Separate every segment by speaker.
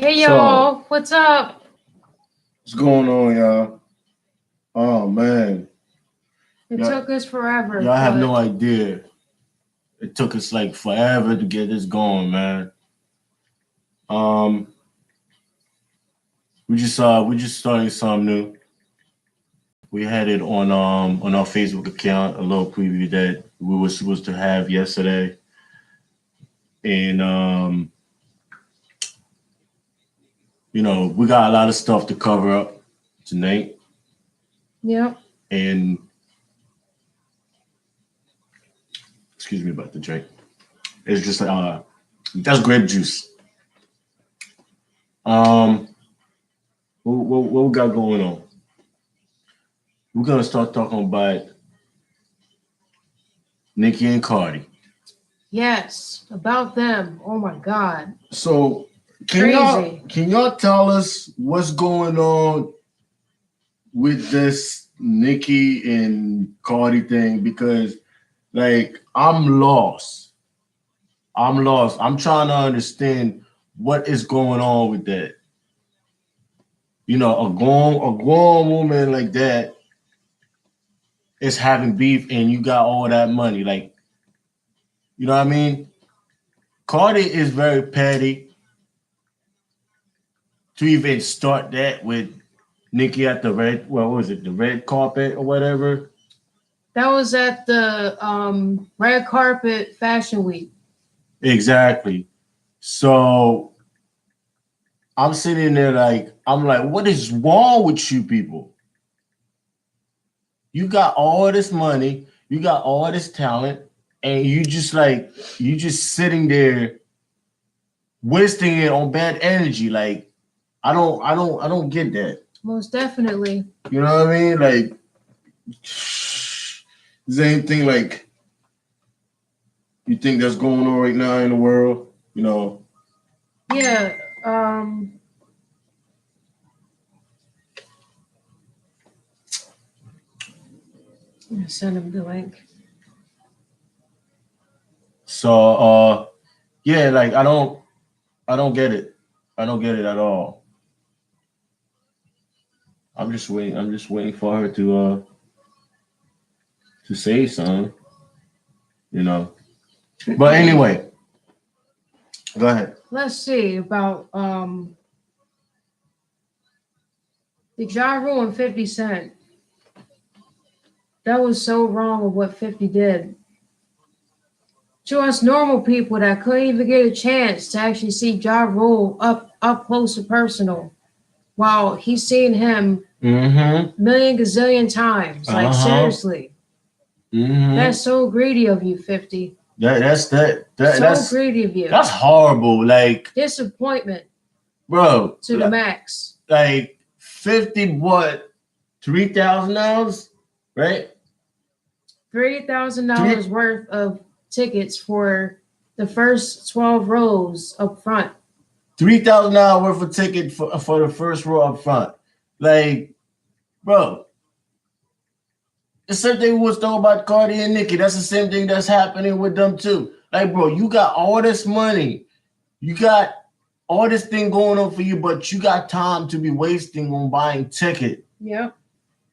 Speaker 1: Hey
Speaker 2: So,
Speaker 1: y'all, what's up?
Speaker 2: what's going on, y'all? Oh man,
Speaker 1: It
Speaker 2: y'all,
Speaker 1: took us forever,
Speaker 2: y'all have no
Speaker 1: but
Speaker 2: idea. It took us like forever to get this going, man. Um, we just starting something new. We had it on our Facebook account, a little preview that we were supposed to have yesterday, and we got a lot of stuff to cover up tonight,
Speaker 1: yep.
Speaker 2: and excuse me about the drink. It's just that's grape juice. Um, what we got going on? We're gonna start talking about Nicki and Cardi.
Speaker 1: Yes, about them. Oh my god.
Speaker 2: So can y'all
Speaker 1: Crazy.
Speaker 2: can y'all tell us what's going on with this Nicki and Cardi thing? Because like I'm lost. I'm lost. I'm trying to understand what is going on with that. A grown woman like that is having beef and you got all that money. Like, you know what I mean? Cardi is very petty to even start that with Nikki at the what was it, the red carpet or whatever.
Speaker 1: That was at the red carpet fashion week.
Speaker 2: Exactly. So I'm sitting there like, I'm like, what is wrong with you people? You got all this money, you got all this talent, and you just sitting there wasting it on bad energy. Like, I don't get that.
Speaker 1: Most definitely.
Speaker 2: You know what I mean? Like, is there anything like you think that's going on right now in the world? You know,
Speaker 1: Yeah. Um I'm gonna send him the link.
Speaker 2: so yeah, like I don't get it. I don't get it at all. I'm just waiting for her to say something, you know. But anyway, go ahead.
Speaker 1: Let's see about the Ja Rule and 50 Cent. That was so wrong of what 50 did. To us normal people that couldn't even get a chance to actually see Ja Rule up close and personal, while he's seen him
Speaker 2: Mm-hmm.
Speaker 1: million gazillion times. Like
Speaker 2: Uh-huh.
Speaker 1: seriously,
Speaker 2: Mm-hmm.
Speaker 1: that's so greedy of you, 50.
Speaker 2: That's
Speaker 1: So greedy of you.
Speaker 2: that's horrible. Like,
Speaker 1: Disappointment
Speaker 2: bro,
Speaker 1: to the max.
Speaker 2: like 50 what, $3,000, right?
Speaker 1: $3,000
Speaker 2: Three
Speaker 1: worth of tickets for the first 12 rows up front.
Speaker 2: $3,000 worth of ticket for the first row up front. Like, bro, the same thing we was talking about Cardi and Nicki. That's the same thing that's happening with them too. Like, bro, you got all this money, you got all this thing going on for you, but you got time to be wasting on buying ticket.
Speaker 1: Yep.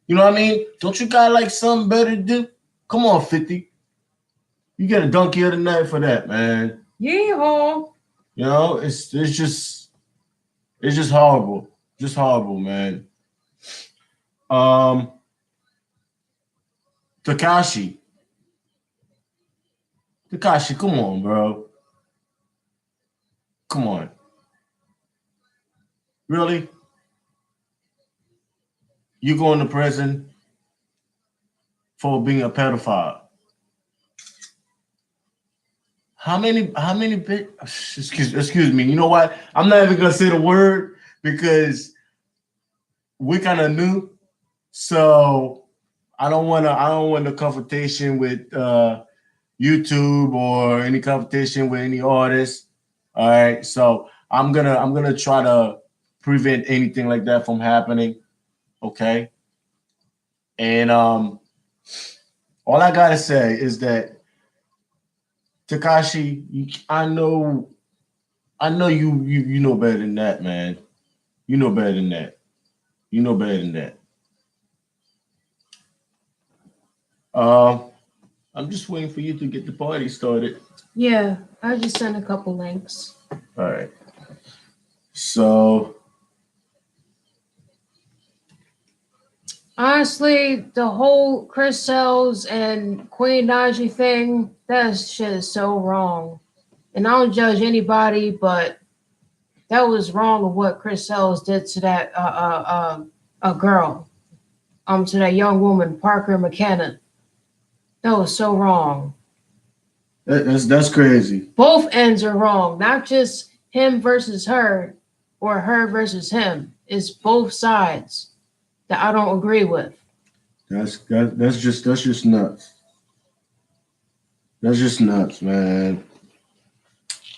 Speaker 2: You know what I mean? Don't you got like something better to do? Come on, 50. You get a donkey of the night for that, man.
Speaker 1: Yeehaw.
Speaker 2: You know, it's just horrible. Just horrible, man. Um, Takashi. Takashi, come on, bro. Come on. Really? You going to prison for being a pedophile? How many bit excuse me. You know what? I'm not even gonna say the word because we're kind of new. So I don't want the confrontation with YouTube or any competition with any artist. All right. So I'm gonna try to prevent anything like that from happening. Okay. And all I gotta say is that Takashi, I know I know you know better than that, man. You know better than that. You know better than that. Um, I'm just waiting for you to get the party started.
Speaker 1: Yeah, I just sent a couple links.
Speaker 2: All right. So
Speaker 1: Honestly, the whole Chris Sales and Queen Naji thing, that shit is so wrong. And I don't judge anybody, but that was wrong of what Chris Sales did to that a girl, to that young woman, Parker McKenna. That was so wrong.
Speaker 2: that's crazy.
Speaker 1: Both ends are wrong, not just him versus her or her versus him. It's both sides that I don't agree with.
Speaker 2: That's just nuts. That's just nuts, man.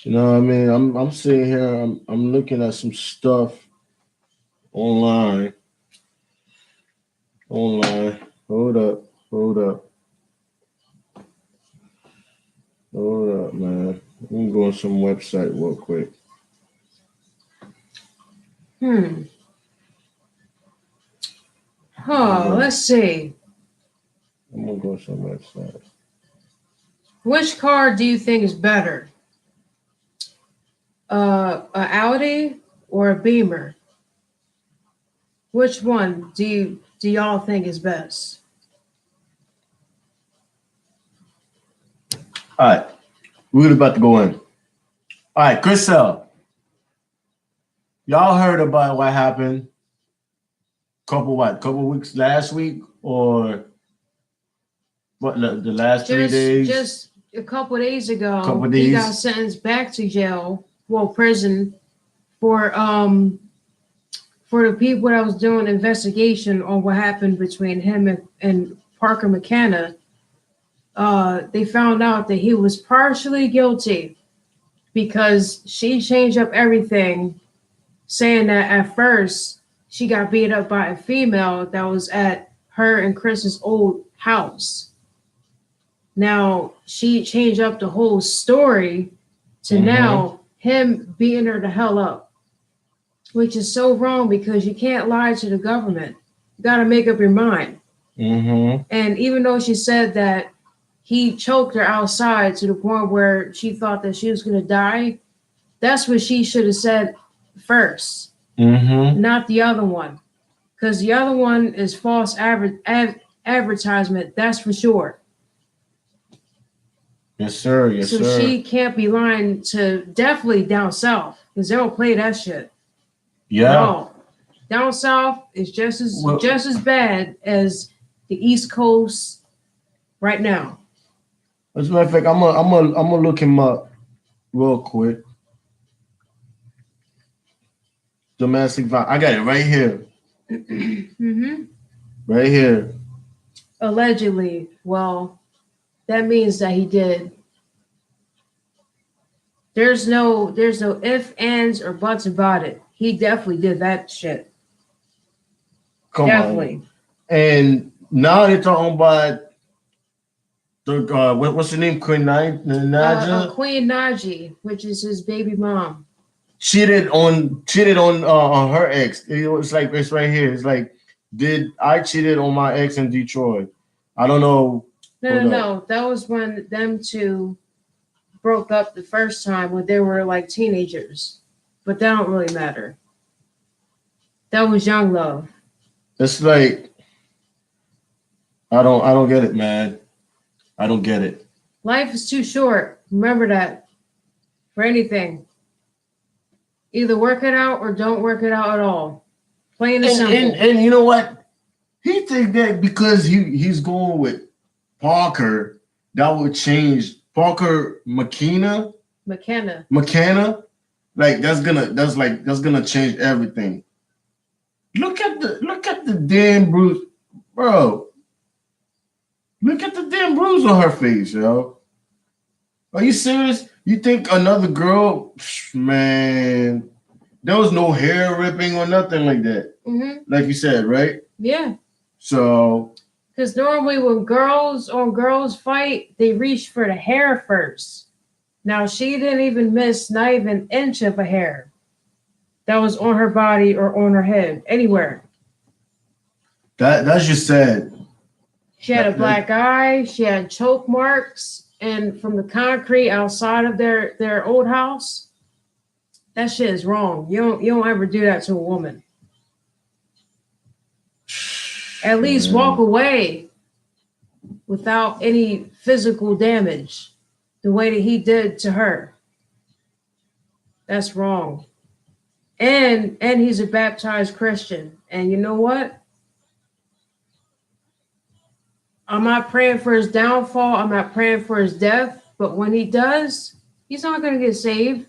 Speaker 2: You know what I mean? I'm sitting here, I'm looking at some stuff online. Online. Hold up, hold up, hold up, man. Let me go on some website real quick.
Speaker 1: Hmm. Oh, let's see.
Speaker 2: I'm gonna go on some website.
Speaker 1: Which car do you think is better? A Audi or a Beamer? Which one do y'all think is best?
Speaker 2: All right, we're about to go in. All right, Chriselle, y'all heard about what happened? Couple weeks last week or what? The last 3 days?
Speaker 1: Just a couple days ago,
Speaker 2: Couple
Speaker 1: he got
Speaker 2: days.
Speaker 1: sentenced back to jail, well, prison for the people that was doing investigation on what happened between him and Parker McKenna. They found out that he was partially guilty because she changed up everything, saying that at first she got beat up by a female that was at her and Chris's old house. Now she changed up the whole story to now him beating her the hell up, which is so wrong because you can't lie to the government. You got to make up your mind. And even though she said that he choked her outside to the point where she thought that she was going to die, that's what she should have said first, not the other one. Because the other one is false advertisement, that's for sure.
Speaker 2: Yes, sir. Yes,
Speaker 1: So
Speaker 2: sir.
Speaker 1: she can't be lying to definitely down south because they don't play that shit.
Speaker 2: Yeah.
Speaker 1: No. Down south is just as bad as the East Coast right now.
Speaker 2: As a matter of fact, I'm gonna look him up real quick. Domestic violence. I got it right here.
Speaker 1: Mm-hmm.
Speaker 2: Right here.
Speaker 1: Allegedly. Well, that means that he did. There's no ifs, ands, or buts about it. He definitely did that shit.
Speaker 2: Come
Speaker 1: Definitely.
Speaker 2: on. And now they're talking about the what's her name? Queen Naja
Speaker 1: Queen Naji, which is his baby mom.
Speaker 2: cheated on her ex. It's like it's right here. It's like, did I cheated on my ex in Detroit? I don't know.
Speaker 1: No. That was when them two broke up the first time when they were like teenagers. But that don't really matter. That was young love.
Speaker 2: It's like I don't get it, man. I don't get it.
Speaker 1: Life is too short. Remember that. For anything. Either work it out or don't work it out at all. Plain and simple.
Speaker 2: And you know what? He think that because he's going with Parker, that would change Parker McKenna. Like that's gonna change everything. Look at the damn bruise, bro. Look at the damn bruise on her face, yo. Are you serious? You think another girl, man? There was no hair ripping or nothing like that. Like you said, right?
Speaker 1: Yeah.
Speaker 2: So.
Speaker 1: Because normally when girls fight, they reach for the hair first. Now she didn't even miss not even an inch of a hair that was on her body or on her head anywhere.
Speaker 2: That's just sad.
Speaker 1: She had a black eye. She had choke marks, and from the concrete outside of their old house. That shit is wrong. You don't ever do that to a woman. At least walk away without any physical damage, the way that he did to her. That's wrong. And he's a baptized Christian. And you know what? I'm not praying for his downfall. I'm not praying for his death. But when he does, he's not going to get saved.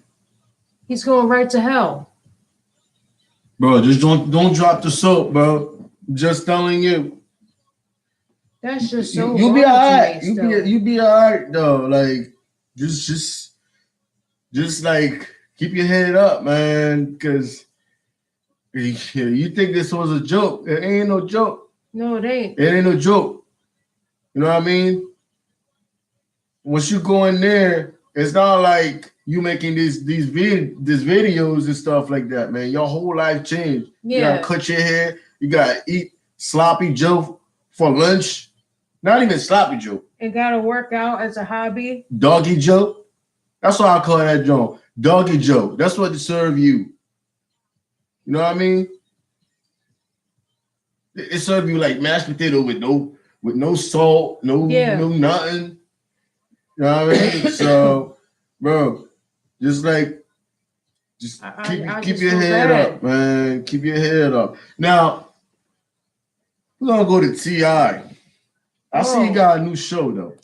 Speaker 1: He's going right to hell.
Speaker 2: Bro, just don't drop the soap, bro. Just telling you.
Speaker 1: That's just so.
Speaker 2: You'll be alright. You be alright though. Like just like keep your head up, man. Cause you think this was a joke. It ain't no joke.
Speaker 1: No, it ain't.
Speaker 2: It ain't no joke. You know what I mean? Once you go in there, it's not like you making these videos and stuff like that, man. Your whole life changed.
Speaker 1: Yeah.
Speaker 2: You gotta cut your hair. You gotta eat sloppy Joe for lunch. Not even sloppy Joe.
Speaker 1: And gotta work out as a hobby.
Speaker 2: Doggy Joe. That's what I call that Joe. Doggy Joe. That's what they serve you. You know what I mean? It serve you like mashed potato with no salt, no nothing. You know what I mean? So, bro, just keep your head up, man. Keep your head up. Now, we're gonna go to T.I. I see you got a new show though.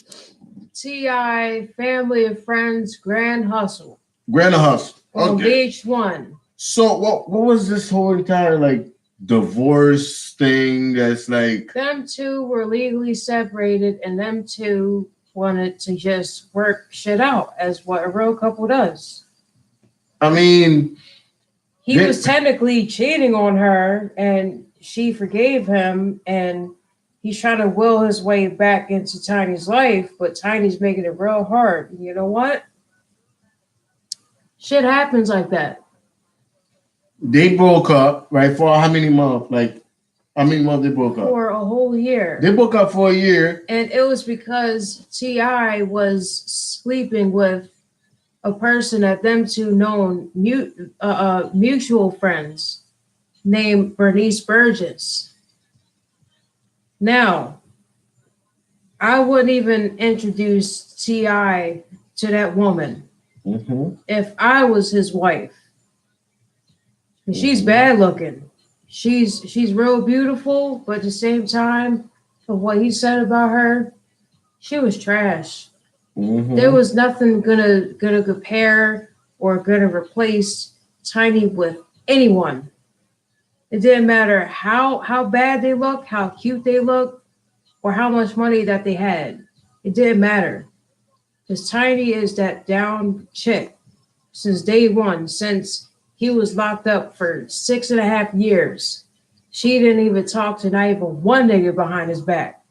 Speaker 1: T.I. Family and Friends Grand Hustle.
Speaker 2: Grand Hustle.
Speaker 1: On VH1.
Speaker 2: So what was this whole entire like divorce thing that's like
Speaker 1: them two were legally separated and them two wanted to just work shit out as what a real couple does.
Speaker 2: I mean,
Speaker 1: he was technically cheating on her and she forgave him and he's trying to will his way back into Tiny's life, but Tiny's making it real hard. You know what? Shit happens like that.
Speaker 2: They broke up, right? For how many months? Like, how many months they broke up?
Speaker 1: For a whole year.
Speaker 2: They broke up for a year.
Speaker 1: And it was because T.I. was sleeping with a person that them two known mutual friends named Bernice Burgess. Now, I wouldn't even introduce T.I. to that woman if I was his wife. She's bad looking. She's real beautiful, but at the same time, of what he said about her, she was trash. There was nothing gonna compare or gonna replace Tiny with anyone. It didn't matter how bad they look, how cute they look, or how much money that they had. It didn't matter. Because Tiny is that down chick since day one, since he was locked up for 6.5 years. She didn't even talk to not even one nigga behind his back.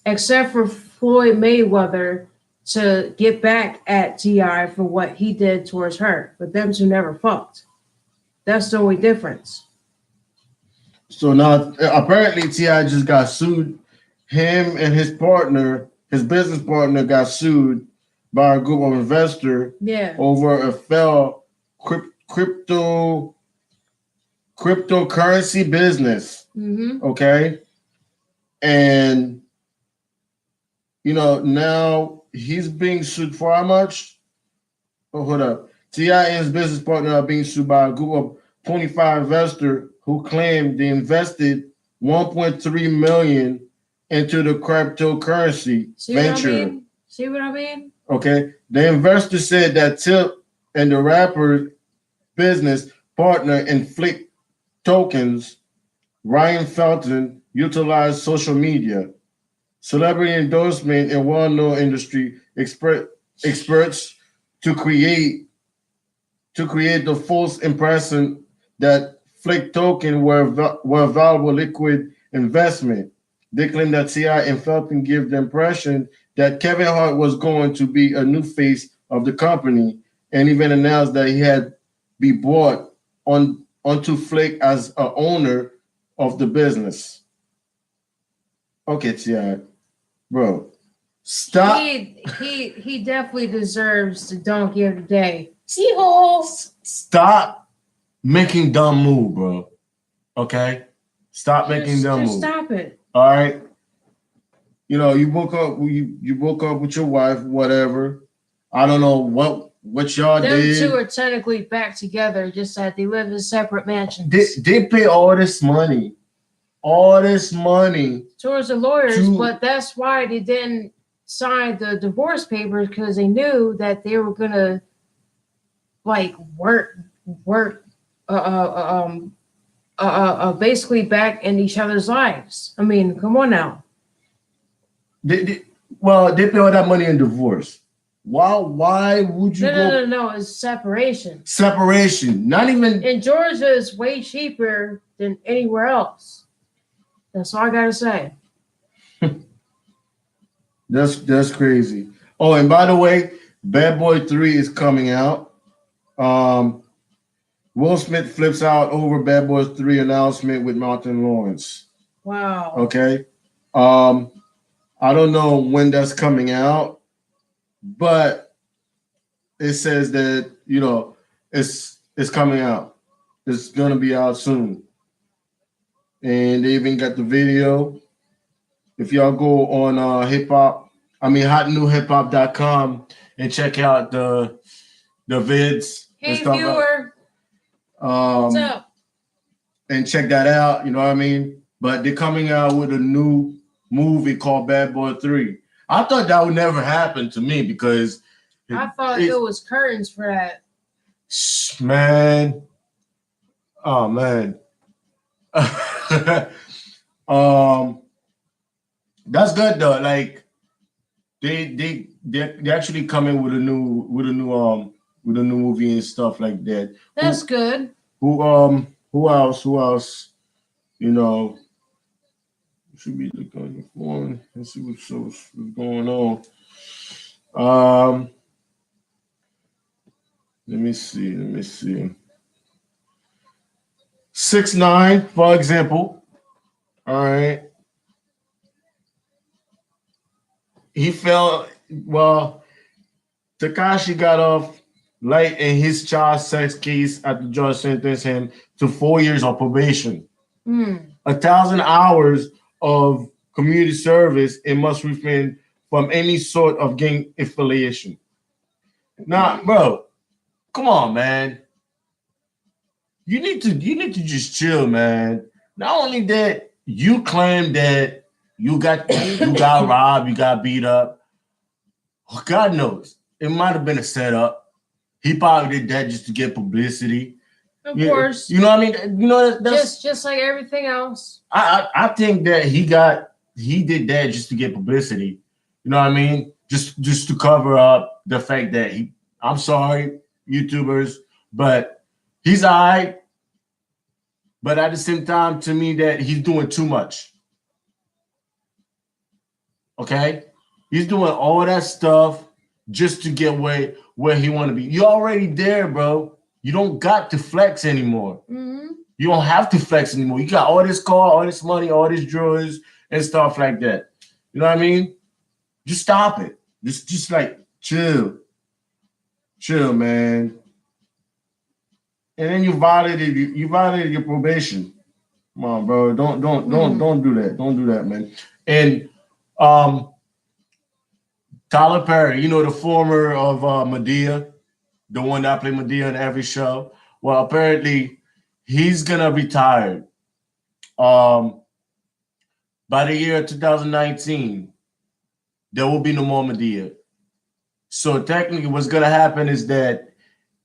Speaker 1: Except for Floyd Mayweather to get back at T.I. for what he did towards her. But them two never fucked. That's the only difference.
Speaker 2: So now, apparently T.I. just got sued. Him and his partner, his business partner, got sued by a group of investors over a failed cryptocurrency business. Okay. And, you know, now he's being sued for how much? Oh, hold up. T.I. and his business partner are being sued by a group of 25 investors who claim they invested $1.3 million into the cryptocurrency venture.
Speaker 1: See what I mean?
Speaker 2: Okay. The investor said that Tip and the rapper business partner in Flick Tokens, Ryan Felton, utilized social media, celebrity endorsement, and well-known industry experts to create the false impression that Flick Token were a valuable liquid investment. They claim that T.I. and Felton give the impression that Kevin Hart was going to be a new face of the company, and even announced that he had be brought onto Flick as a owner of the business. Okay, Ti, bro, stop.
Speaker 1: He definitely deserves the donkey of the day. Seahawks.
Speaker 2: Stop making dumb move, bro. Okay, stop making dumb
Speaker 1: Just
Speaker 2: move.
Speaker 1: stop it.
Speaker 2: All right. You know, you woke up. You woke up with your wife, whatever. I don't know what y'all
Speaker 1: Them
Speaker 2: did.
Speaker 1: two are technically back together, just that they live in separate mansions.
Speaker 2: They pay all this money towards
Speaker 1: the lawyers,
Speaker 2: to-
Speaker 1: but that's why they didn't sign the divorce papers, because they knew that they were gonna like work basically back in each other's lives. I mean, come on now.
Speaker 2: they pay all that money in divorce. Why would you go
Speaker 1: No. It's separation.
Speaker 2: separation? Not even
Speaker 1: In Georgia, is way cheaper than anywhere else. That's all I gotta say.
Speaker 2: that's crazy. Oh, and by the way, Bad Boy 3 is coming out. Will Smith flips out over Bad Boys 3 announcement with Martin Lawrence.
Speaker 1: Wow.
Speaker 2: Okay. I don't know when that's coming out, but it says that, you know, it's coming out. It's gonna be out soon. And they even got the video. If y'all go on hotnewhiphop.com and check out the vids and
Speaker 1: Hey
Speaker 2: stuff
Speaker 1: viewer, what's up?
Speaker 2: and check that out, you know what I mean? But they're coming out with a new movie called Bad Boy 3. I thought that would never happen to me because
Speaker 1: I thought it was curtains for that.
Speaker 2: Man. Oh man. That's good though. Like they actually coming with a new movie and stuff like that.
Speaker 1: That's good.
Speaker 2: Who else? You know, you should be looking on your phone and see what's going on. Let me see. 6ix9ine, for example. All right. He fell. Well, Tekashi got off light in his child sex case after the judge sentenced him to 4 years of probation, 1,000 hours of community service, and must refrain from any sort of gang affiliation. Nah, bro, come on, man. You need to just chill, man. Not only that, you claim that you got robbed, you got beat up. God knows. It might have been a setup. He probably did that just to get publicity.
Speaker 1: Of course.
Speaker 2: You know what I mean? You know that's
Speaker 1: just like everything else.
Speaker 2: I think that he did that just to get publicity. You know what I mean? Just to cover up the fact that I'm sorry, YouTubers, but he's all right. But at the same time, to me, that he's doing too much. Okay? He's doing all that stuff just to get where he want to be. You're already there, bro. You don't got to flex anymore.
Speaker 1: Mm-hmm.
Speaker 2: You don't have to flex anymore. You got all this car, all this money, all this jewelry and stuff like that. You know what I mean? Just stop it. Just like chill, man. And then you violated your probation. Come on, bro. Don't do that. Don't do that, man. And Tyler Perry, you know, the former of Madea, the one that played Madea in every show. Well, apparently he's gonna retire. By the year 2019, there will be no more Madea. So technically, what's gonna happen is that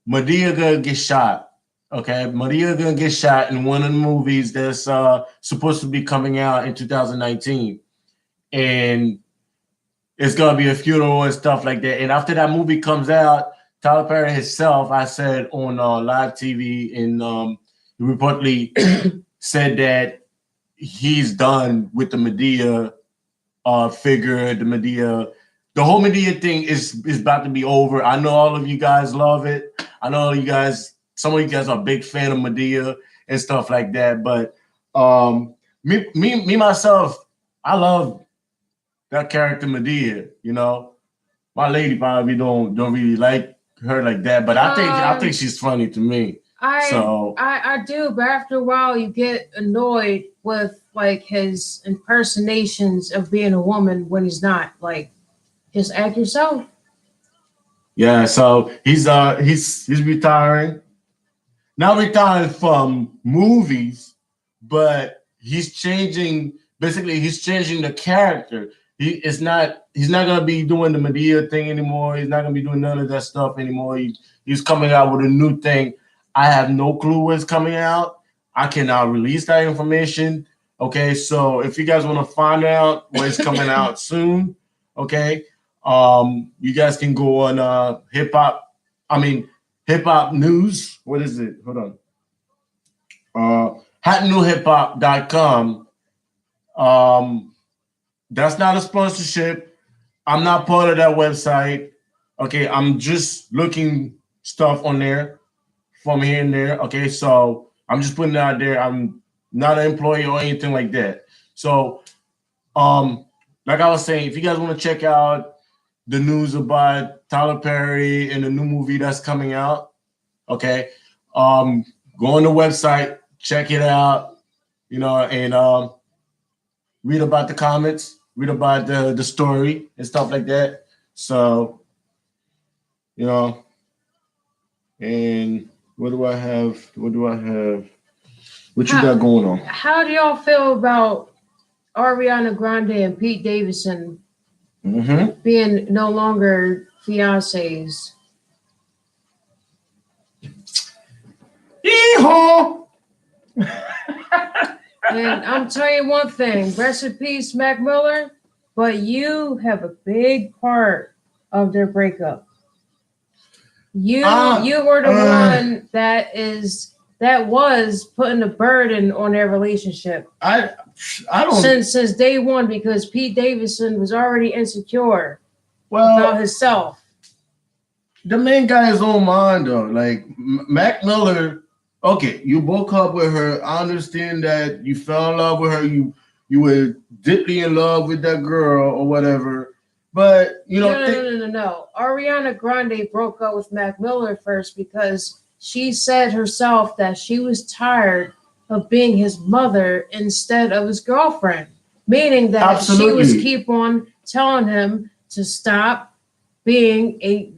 Speaker 2: Madea gonna get shot. Okay, Madea gonna get shot in one of the movies that's supposed to be coming out in 2019, and it's gonna be a funeral and stuff like that. And after that movie comes out, Tyler Perry himself, I said on live TV, and reportedly said that he's done with the Madea figure, the Madea the whole Medea thing is about to be over. I know all of you guys love it. I know you guys, some of you guys are a big fan of Medea and stuff like that. But me myself, I love that character Medea. You know, my lady probably don't really like her like that, but I think she's funny to me.
Speaker 1: I do, but after a while you get annoyed with like his impersonations of being a woman when he's not. Like, just act yourself.
Speaker 2: Yeah, so he's retiring. Not retiring from movies, but he's changing. Basically, he's changing the character. He's not gonna be doing the Medea thing anymore. He's not gonna be doing none of that stuff anymore. He's coming out with a new thing. I have no clue what's coming out. I cannot release that information. Okay, so if you guys want to find out what's coming out soon, okay, you guys can go on hip hop news. What is it? Hold on. HotNewHipHop.com. That's not a sponsorship. I'm not part of that website. Okay, I'm just looking stuff on there from here and there. Okay, so I'm just putting it out there. I'm not an employee or anything like that. So, like I was saying, if you guys want to check out the news about Tyler Perry and the new movie that's coming out, okay, go on the website, check it out, you know, and read about the comments, read about the story and stuff like that. So, you know, and what do I have? What do I have? What you got going on?
Speaker 1: How do y'all feel about Ariana Grande and Pete Davidson being no longer fiancés?
Speaker 2: Yeehaw!
Speaker 1: And I'm telling you one thing, rest in peace, Mac Miller, but you have a big part of their breakup. You were the one that was putting a burden on their relationship.
Speaker 2: I don't
Speaker 1: since day one, because Pete Davidson was already insecure about himself.
Speaker 2: The man got his own mind though. Like Mac Miller, okay, you broke up with her. I understand that you fell in love with her. You were deeply in love with that girl or whatever. But you know,
Speaker 1: no. Ariana Grande broke up with Mac Miller first because she said herself that she was tired of being his mother instead of his girlfriend, meaning that she was keep on telling him to stop being a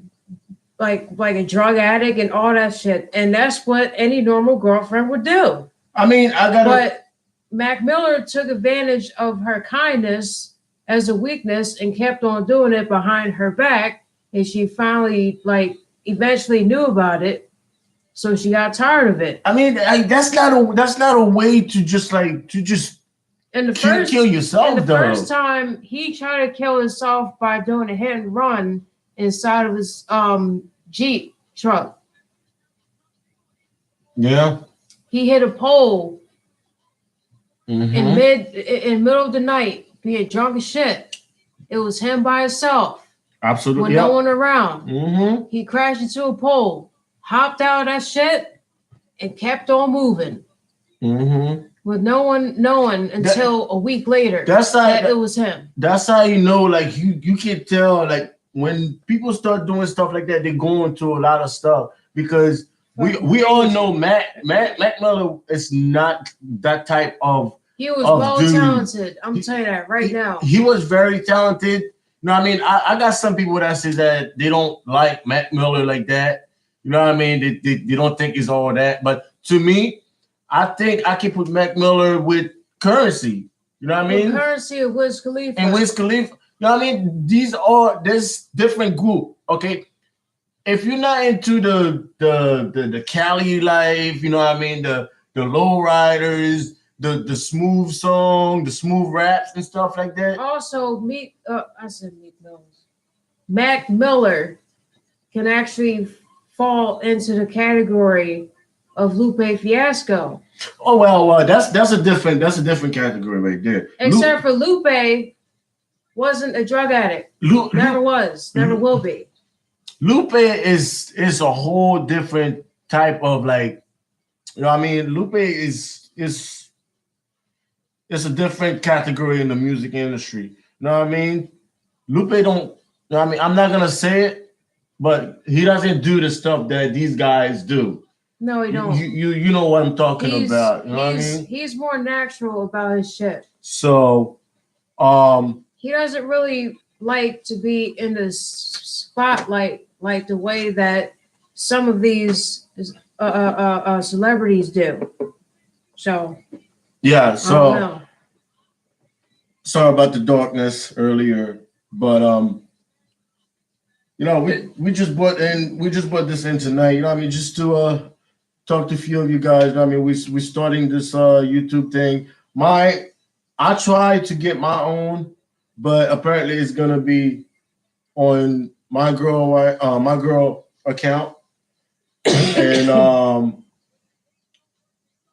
Speaker 1: a drug addict and all that shit, and that's what any normal girlfriend would do.
Speaker 2: I mean,
Speaker 1: But Mac Miller took advantage of her kindness as a weakness and kept on doing it behind her back, and she finally eventually knew about it, so she got tired of it.
Speaker 2: I mean, that's not a way to just kill yourself.
Speaker 1: And the first time he tried to kill himself by doing a hit and run inside of his Jeep truck.
Speaker 2: Yeah.
Speaker 1: He hit a pole in middle of the night, being drunk as shit. It was him by himself.
Speaker 2: Absolutely.
Speaker 1: With no one around. He crashed into a pole, hopped out of that shit, and kept on moving. With no one knowing until a week later that it was him.
Speaker 2: That's how you know, you can tell, when people start doing stuff like that, they're going through a lot of stuff, because we all know Mac Miller is not that type of.
Speaker 1: He was well talented. I'm telling you that right now.
Speaker 2: He was very talented. You know what I mean? I got some people that say that they don't like Mac Miller like that. You know what I mean? They don't think he's all that. But to me, I think I can put Mac Miller with Currency. You know what I mean?
Speaker 1: Currency of Wiz Khalifa.
Speaker 2: And Wiz Khalifa. You know what I mean? There's different group. Okay. If you're not into the Cali life, you know what I mean? The low riders, the smooth song, the smooth raps and stuff like that.
Speaker 1: Also, Mac Miller can actually fall into the category of Lupe Fiasco.
Speaker 2: Oh well, that's a different category right there.
Speaker 1: Except for Lupe wasn't a drug addict. Never was. Never will be.
Speaker 2: Lupe is a whole different type of like, you know what I mean? Lupe is it's a different category in the music industry. You know what I mean? Lupe don't, you know what I mean? I'm not gonna say it, but he doesn't do the stuff that these guys do.
Speaker 1: No, he don't.
Speaker 2: You know what I'm talking about. You know what I mean?
Speaker 1: He's more natural about his shit.
Speaker 2: So
Speaker 1: he doesn't really like to be in the spotlight like the way that some of these celebrities do. So
Speaker 2: yeah, so sorry about the darkness earlier, but you know, we just brought this in tonight, you know what I mean, just to talk to a few of you guys. You know what I mean, we starting this YouTube thing. I tried to get my own, but apparently it's gonna be on my girl account, and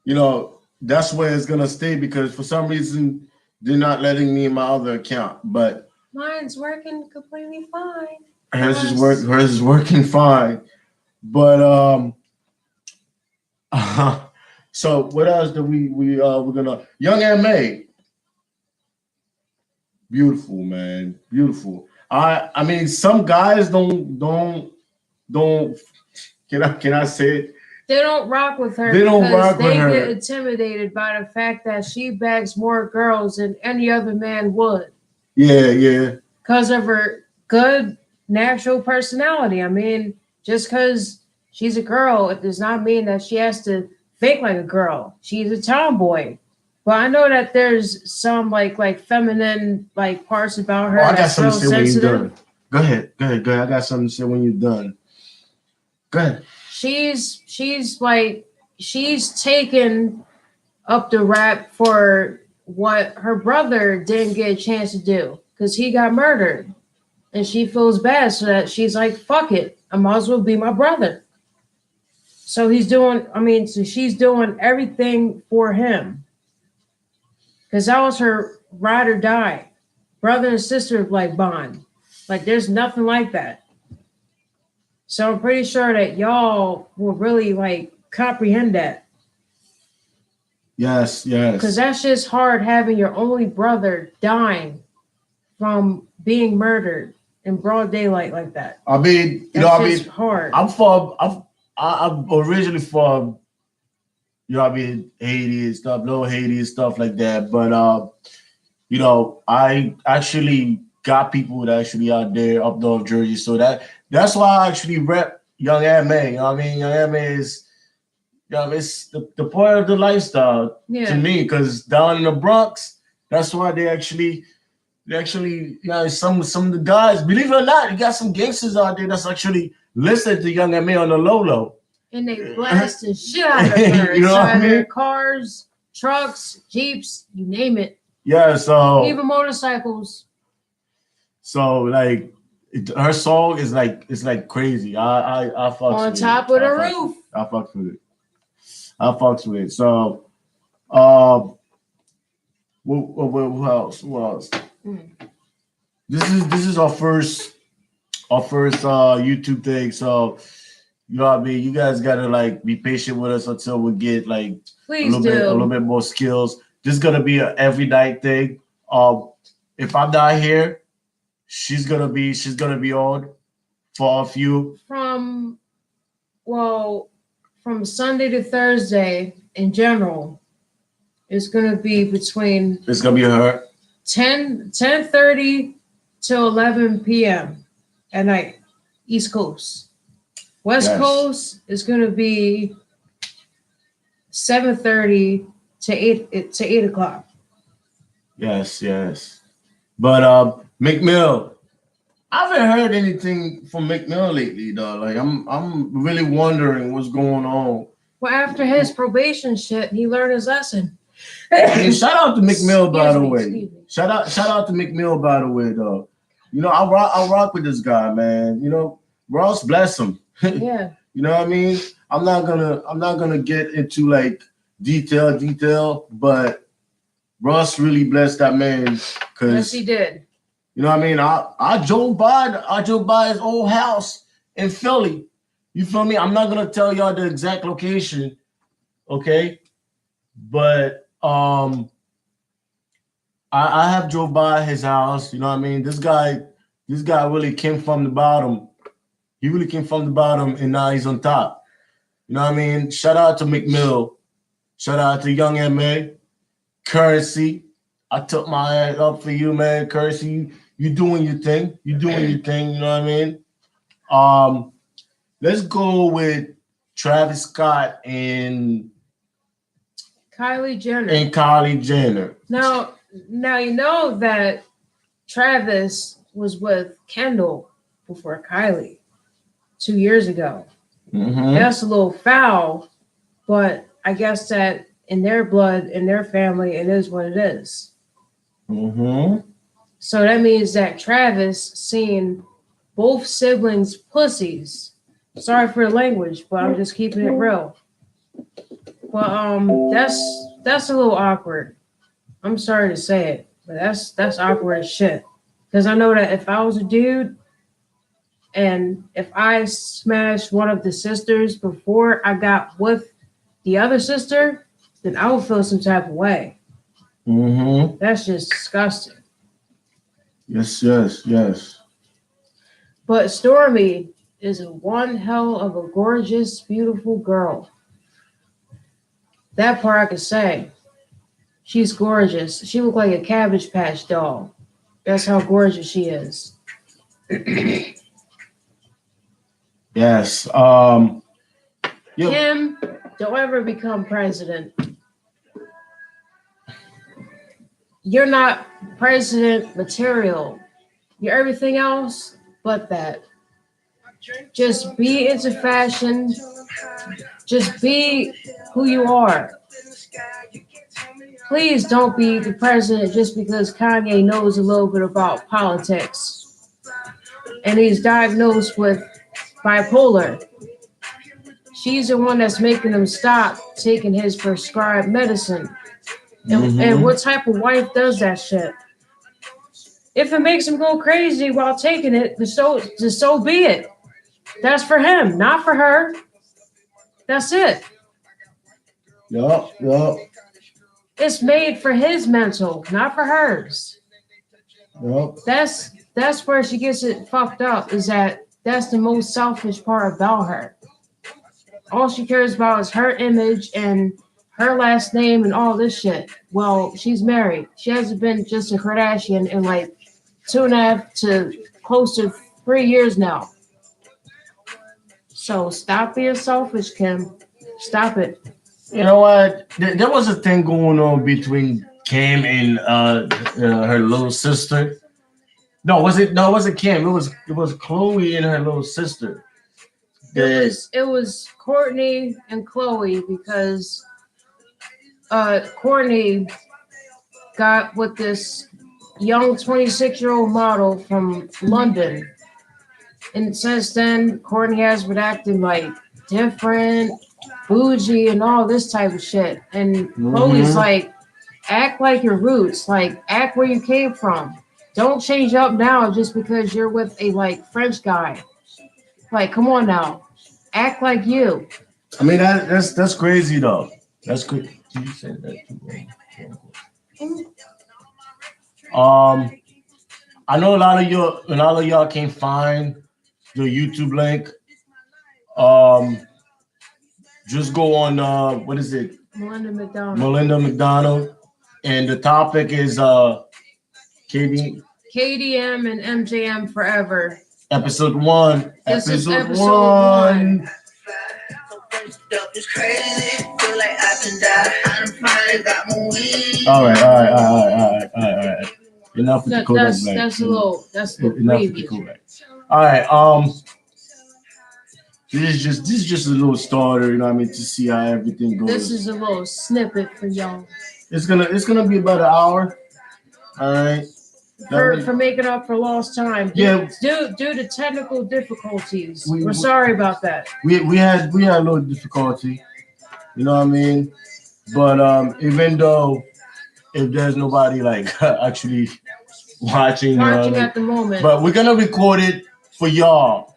Speaker 2: you know, that's where it's gonna stay because for some reason they're not letting me in my other account. But
Speaker 1: mine's working completely fine.
Speaker 2: Hers is working fine. But so what else do we're gonna Young M.A. Beautiful, man. Beautiful. I mean, some guys don't can I say it?
Speaker 1: They don't rock with her.
Speaker 2: They don't rock with her.
Speaker 1: They get intimidated by the fact that she bags more girls than any other man would.
Speaker 2: Yeah.
Speaker 1: Because of her good natural personality. I mean, just because she's a girl, it does not mean that she has to think like a girl. She's a tomboy. But I know that there's some like feminine like parts about her.
Speaker 2: I got something to say when you're done. Go ahead. I got something to say when you're done. Go ahead.
Speaker 1: She's taken up the rap for what her brother didn't get a chance to do because he got murdered, and she feels bad, so that she's like, "Fuck it, I might as well be my brother." So she's doing everything for him because that was her ride or die, brother and sister like bond. Like there's nothing like that. So I'm pretty sure that y'all will really like comprehend that.
Speaker 2: Yes.
Speaker 1: Because that's just hard having your only brother dying from being murdered in broad daylight like that.
Speaker 2: I mean, it's
Speaker 1: hard.
Speaker 2: I'm originally from, you know what I mean, Haiti and stuff, Little Haiti and stuff like that. But you know, I actually got people that actually out there up North Jersey. So that's why I actually rep Young M.A. You know what I mean? Young M.A. is, you know, it's the part of the lifestyle to me, because down in the Bronx, that's why they actually, you know, some of the guys, believe it or not, you got some gangsters out there that's actually listening to Young M.A. on the low.
Speaker 1: And they blast the shit out of her.
Speaker 2: You know what I mean?
Speaker 1: Cars, trucks, Jeeps, you name it.
Speaker 2: Yeah, so
Speaker 1: even motorcycles.
Speaker 2: So like her song is like, it's like crazy. I fucks
Speaker 1: on
Speaker 2: with
Speaker 1: top
Speaker 2: it.
Speaker 1: of the roof.
Speaker 2: I fucks with it. So who else? This is our first YouTube thing. So you know what I mean? You guys gotta like be patient with us until we get like a little bit more skills. This is gonna be an every night thing. If I'm not here, she's gonna be on for a few.
Speaker 1: From Sunday to Thursday in general, it's gonna be between.
Speaker 2: It's gonna be her.
Speaker 1: 10:30 to 11 p.m. at night, East Coast. West Coast is gonna be 7:30 to 8 o'clock.
Speaker 2: Yes. But McMill, I haven't heard anything from McMill lately, though. Like I'm really wondering what's going on.
Speaker 1: Well, after his probation shit, he learned his lesson.
Speaker 2: Hey, shout out to McMill, by the way. Shout out to McMill, by the way, though. You know, I rock with this guy, man. You know, Ross bless him.
Speaker 1: Yeah.
Speaker 2: You know what I mean? I'm not gonna get into like detail, but Ross really blessed that man.
Speaker 1: Yes, he did.
Speaker 2: You know what I mean? I drove by his old house in Philly. You feel me? I'm not gonna tell y'all the exact location, okay? But I have drove by his house. You know what I mean? This guy really came from the bottom. He really came from the bottom, and now he's on top. You know what I mean? Shout out to McMill. Shout out to Young MA. Currency. I took my ass up for you, man. Currency, you doing your thing. You doing your thing. You know what I mean? Let's go with Travis Scott and
Speaker 1: Kylie Jenner.
Speaker 2: Kylie Jenner.
Speaker 1: Now you know that Travis was with Kendall before Kylie 2 years ago.
Speaker 2: Mm-hmm.
Speaker 1: That's a little foul, but I guess that in their blood, in their family, it is what it is.
Speaker 2: Mm-hmm.
Speaker 1: So that means that Travis seen both siblings' pussies. Sorry for the language, but I'm just keeping it real. But that's a little awkward. I'm sorry to say it, but that's awkward as shit. Because I know that if I was a dude and if I smashed one of the sisters before I got with the other sister, then I would feel some type of way.
Speaker 2: Mm-hmm.
Speaker 1: That's just disgusting.
Speaker 2: Yes.
Speaker 1: But Stormy is one hell of a gorgeous, beautiful girl. That part I could say. She's gorgeous. She looked like a Cabbage Patch doll. That's how gorgeous she is.
Speaker 2: Yes.
Speaker 1: Kim, don't ever become president. You're not president material. You're everything else but that. Just be into fashion. Just be who you are. Please don't be the president just because Kanye knows a little bit about politics and he's diagnosed with bipolar. She's the one that's making him stop taking his prescribed medicine. And what type of wife does that shit? If it makes him go crazy while taking it, so be it. That's for him, not for her. That's it.
Speaker 2: Yup.
Speaker 1: It's made for his mental, not for hers.
Speaker 2: Yup.
Speaker 1: That's where she gets it fucked up, is that that's the most selfish part about her. All she cares about is her image and her last name and all this shit. Well, she's married. She hasn't been just a Kardashian in like 2.5 to close to 3 years now. So stop being selfish, Kim. Stop it.
Speaker 2: You know what? There was a thing going on between Kim and her little sister. No, it wasn't Kim. It was Chloe and her little sister.
Speaker 1: It was Courtney and Chloe because Courtney got with this young 26-year-old model from London. And since then, Courtney has been acting like different, bougie, and all this type of shit. And Chloe's like, act like your roots, like act where you came from. Don't change up now just because you're with a like French guy. Like, come on now, act like you.
Speaker 2: I mean that's crazy though. That's crazy. You said that too. I know a lot of y'all can't find the YouTube link. Just go on what is it?
Speaker 1: Melinda McDonald.
Speaker 2: Melinda McDonald, and the topic is KDM
Speaker 1: and MJM Forever.
Speaker 2: Episode 1.
Speaker 1: This is episode 1.
Speaker 2: All right. Enough with the Kodak Black.
Speaker 1: That's a little
Speaker 2: enough with the Kodak. All right. This is just a little starter, you know what I mean, to see how everything goes.
Speaker 1: This is a little snippet for y'all.
Speaker 2: It's gonna be about an hour. All right.
Speaker 1: For making up for lost time.
Speaker 2: Yeah.
Speaker 1: Due to technical difficulties. We're sorry about that.
Speaker 2: We had a little difficulty. You know what I mean? But even though if there's nobody like actually watching.
Speaker 1: at the moment.
Speaker 2: But we're gonna record it for y'all.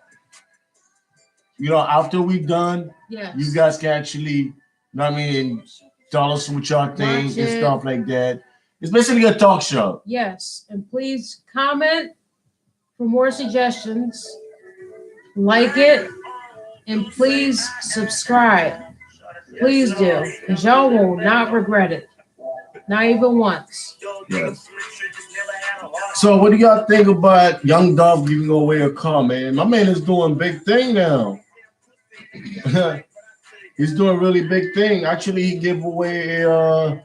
Speaker 2: You know, after we're done,
Speaker 1: Yes.
Speaker 2: you guys can actually, you know what I mean, tell us what y'all think
Speaker 1: Watch
Speaker 2: and
Speaker 1: it.
Speaker 2: stuff like that. It's basically a talk show.
Speaker 1: Yes, and please comment for more suggestions. Like it, and please subscribe. Please do, because y'all will not regret it. Not even once.
Speaker 2: Yes. So, what do y'all think about Young Dolph giving away a car, man? My man is doing big thing now. He's doing really big thing. Actually, he gave away a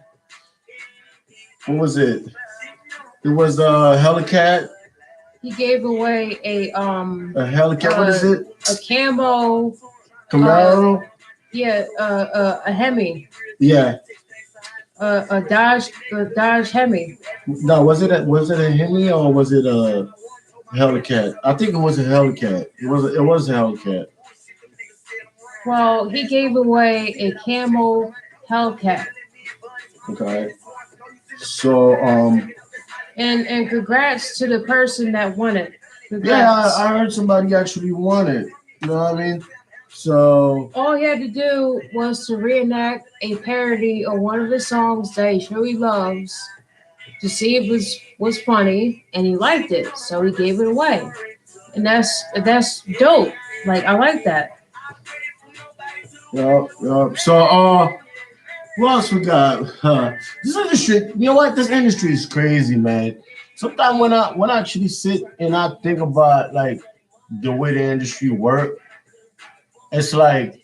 Speaker 2: what was it? It was a Hellcat.
Speaker 1: He gave away a
Speaker 2: Hellcat. What is it?
Speaker 1: a Cambo
Speaker 2: Camaro.
Speaker 1: Yeah, a Hemi.
Speaker 2: Yeah.
Speaker 1: A Dodge Hemi.
Speaker 2: No, was it a Hemi or was it a Hellcat? I think it was a Hellcat. It was a Hellcat.
Speaker 1: Well, he gave away a Camel Hellcat.
Speaker 2: Okay. So
Speaker 1: And congrats to the person that won it. Congrats.
Speaker 2: yeah, I heard somebody actually won it. You know what I mean? So
Speaker 1: all he had to do was to reenact a parody of one of his songs that he truly loves to see if it was funny, and he liked it, so he gave it away. And that's dope. Like, I like that.
Speaker 2: yeah, yeah. So what else we got? This industry, you know what? This industry is crazy, man. Sometimes when I actually sit and I think about like the way the industry work, it's like,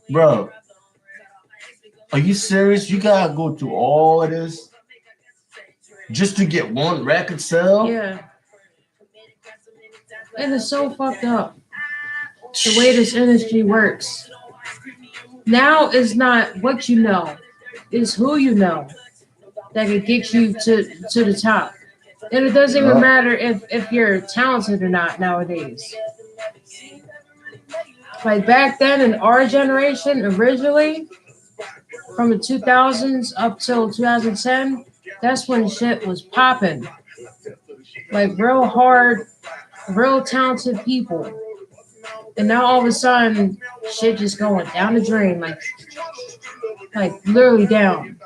Speaker 2: bro, are you serious? You gotta go through all of this just to get one record sale?
Speaker 1: Yeah. And it's so fucked up the way this industry works. Now is not what you know, it's who you know that can get you to the top. And it doesn't even matter if you're talented or not nowadays. Like back then in our generation, originally, from the 2000s up till 2010, that's when shit was popping. Like real hard, real talented people. And now all of a sudden, shit just going down the drain, like literally down.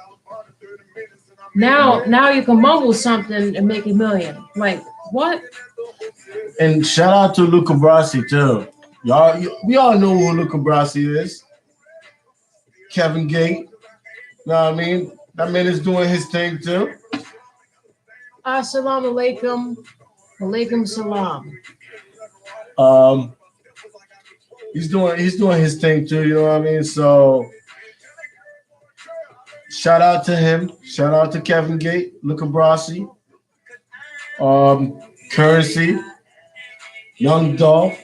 Speaker 1: Now you can mumble something and make a million. Like what?
Speaker 2: And shout out to Luca Brasi too. We all know who Luca Brasi is. Kevin Gate. Know what I mean? That man is doing his thing too.
Speaker 1: Assalamu alaikum. Alaikum salam.
Speaker 2: Um, he's doing his thing too. You know what I mean? So shout out to him. Shout out to Kevin Gate, Luca Brasi, Currency, Young Dolph.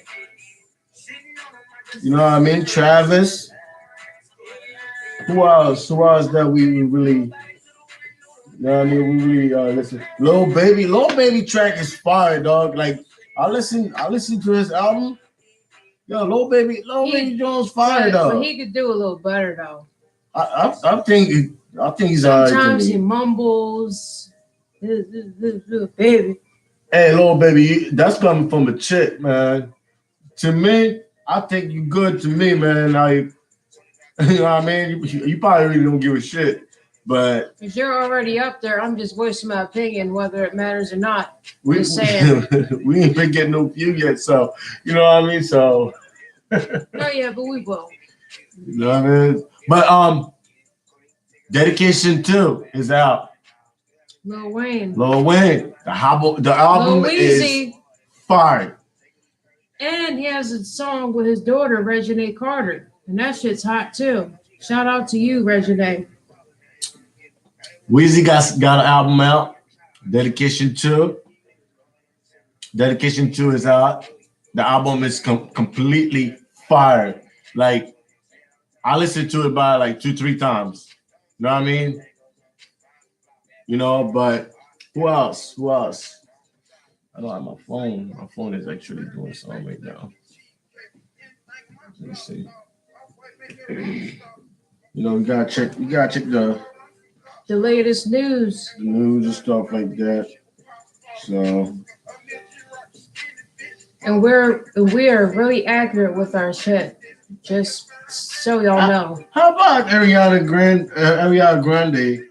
Speaker 2: You know what I mean? Travis. Who else? Who else that we really, you know what I mean? We really listen. Lil Baby track is fire, dog. Like I listen to his album. Yo, Lil Baby Jones fire, dog.
Speaker 1: But he could do a little better though.
Speaker 2: I think he's alright.
Speaker 1: Sometimes he mumbles. Baby.
Speaker 2: Hey, Lil Baby, that's coming from a chick, man. To me, I think you good to me, man. Like, you know what I mean? You probably really don't give a shit. But
Speaker 1: if you're already up there, I'm just voicing my opinion, whether it matters or not.
Speaker 2: We ain't been getting no view yet, so you know what I mean. So,
Speaker 1: oh yeah, but we will.
Speaker 2: You know what I mean? But Dedication 2 is out.
Speaker 1: Lil Wayne.
Speaker 2: The album is fire.
Speaker 1: And he has a song with his daughter, Reginae Carter. And that shit's hot too. Shout out to you, Reginae.
Speaker 2: Weezy got an album out. Dedication 2. Dedication 2 is out. The album is completely fire. Like, I listened to it by like 2-3 times. You know what I mean? You know, but who else? I don't have my phone. My phone is actually doing something right now. Let me see. You know, you gotta check
Speaker 1: the latest news.
Speaker 2: The news and stuff like that. So
Speaker 1: And we are really accurate with our shit. Just so y'all know.
Speaker 2: how about Ariana Grande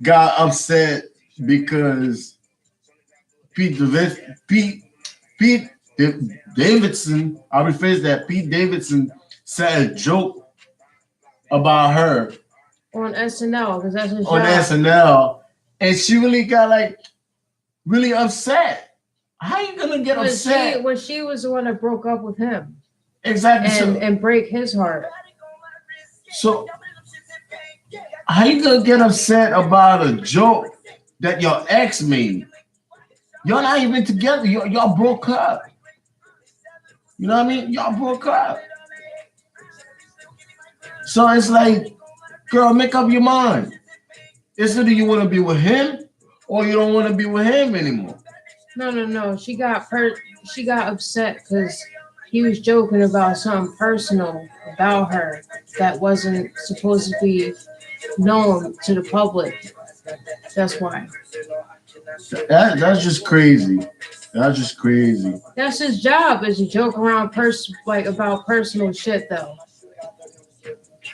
Speaker 2: got upset because Pete Pete Davidson, I'll rephrase that. Pete Davidson said a joke about her
Speaker 1: On SNL, because that's his
Speaker 2: on
Speaker 1: job.
Speaker 2: SNL, and she really got like really upset. How you gonna get upset?
Speaker 1: When she was the one that broke up with him
Speaker 2: Exactly.
Speaker 1: and break his heart.
Speaker 2: So how you gonna get upset about a joke that your ex made? Y'all not even together. Y'all broke up. You know what I mean? Y'all broke up. So it's like, girl, make up your mind. It's either you want to be with him or you don't want to be with him anymore.
Speaker 1: No. She got upset because he was joking about something personal about her that wasn't supposed to be known to the public. That's why.
Speaker 2: That's just crazy. That's just crazy.
Speaker 1: That's his job is to joke around about personal shit though.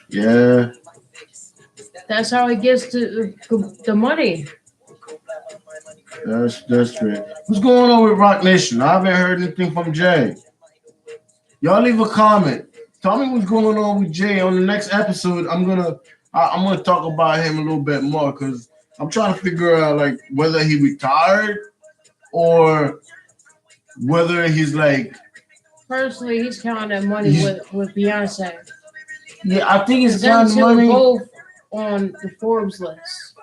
Speaker 2: Yeah.
Speaker 1: That's how he gets the money.
Speaker 2: That's right. What's going on with Rock Nation? I haven't heard anything from Jay. Y'all leave a comment. Tell me what's going on with Jay. On the next episode, I'm gonna talk about him a little bit more because I'm trying to figure out like whether he retired or whether he's like.
Speaker 1: Personally, he's counting that money with Beyonce.
Speaker 2: Yeah, I think he's
Speaker 1: Them
Speaker 2: counting
Speaker 1: two
Speaker 2: money.
Speaker 1: both on the Forbes list.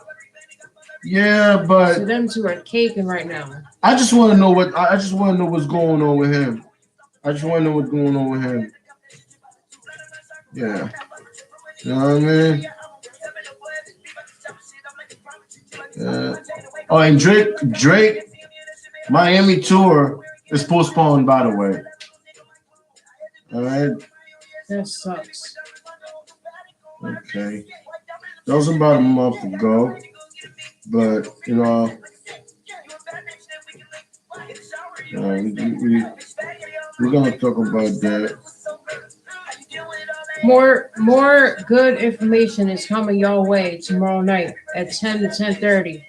Speaker 2: Yeah, but
Speaker 1: so them two are caking right now.
Speaker 2: I just want to know what's going on with him. I just want to know what's going on with him. Yeah. You know what I mean? Yeah. Oh, and Drake Miami tour is postponed, by the way. All right.
Speaker 1: That sucks.
Speaker 2: Okay. That was about a month ago. But, you know, we're going to talk about that.
Speaker 1: More good information is coming your way tomorrow night at 10 to 10:30.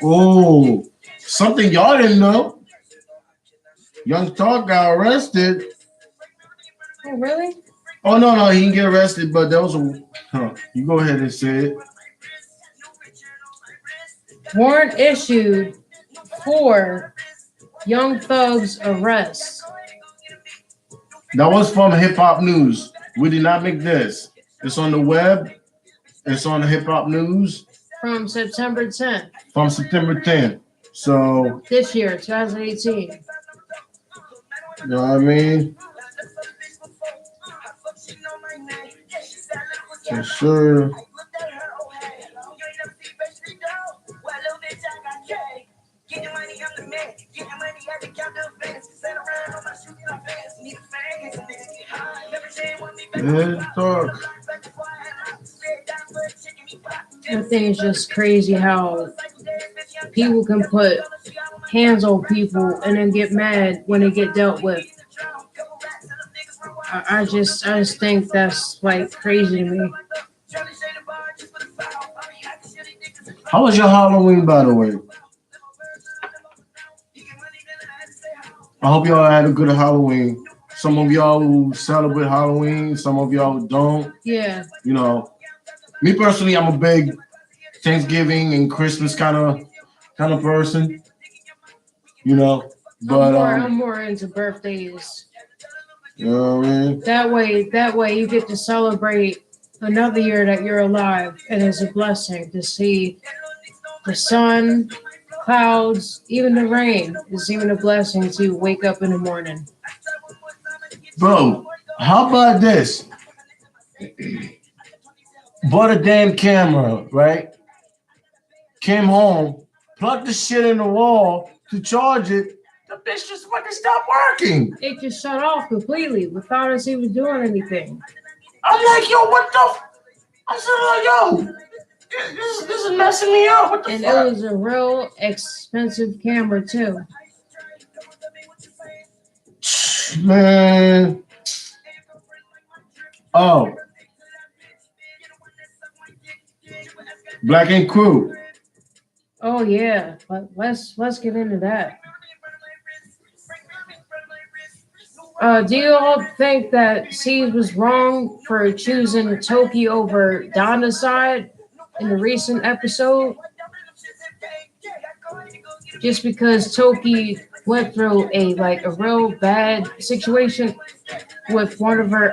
Speaker 2: Oh, something y'all didn't know. Young Thug got arrested.
Speaker 1: Oh, really?
Speaker 2: Oh, no, he didn't get arrested, but that was a... You go ahead and say it.
Speaker 1: Warrant issued for Young Thug's arrest.
Speaker 2: That was from Hip Hop News. We did not make this. It's on the web. It's on the Hip Hop News.
Speaker 1: From September 10th.
Speaker 2: From September 10th. So...
Speaker 1: This year, 2018.
Speaker 2: You know what I mean? For sure. Good talk.
Speaker 1: I think it's just crazy how people can put hands on people and then get mad when they get dealt with. I just think that's like crazy to me.
Speaker 2: How was your Halloween, by the way? I hope y'all had a good Halloween. Some of y'all who celebrate Halloween, some of y'all who don't.
Speaker 1: Yeah.
Speaker 2: You know, me personally, I'm a big Thanksgiving and Christmas kind of person. You know, but
Speaker 1: I'm more into birthdays.
Speaker 2: You know what I mean?
Speaker 1: That way you get to celebrate another year that you're alive, and it's a blessing to see the sun, clouds, even the rain. It's even a blessing to wake up in the morning.
Speaker 2: Bro, how about this? Bought a damn camera, right? Came home, plugged the shit in the wall to charge it. The bitch just fucking stopped working.
Speaker 1: It just shut off completely without us even doing anything.
Speaker 2: I'm like, yo, what the? I said, like, yo, this is messing me up. What the
Speaker 1: And it
Speaker 2: fuck?
Speaker 1: was a real expensive camera too.
Speaker 2: Man. Oh, Black Ink Crew.
Speaker 1: Oh yeah, but let's get into that. Do you all think that C's was wrong for choosing Toki over Donna's side in the recent episode? Just because Toki went through a real bad situation with one of her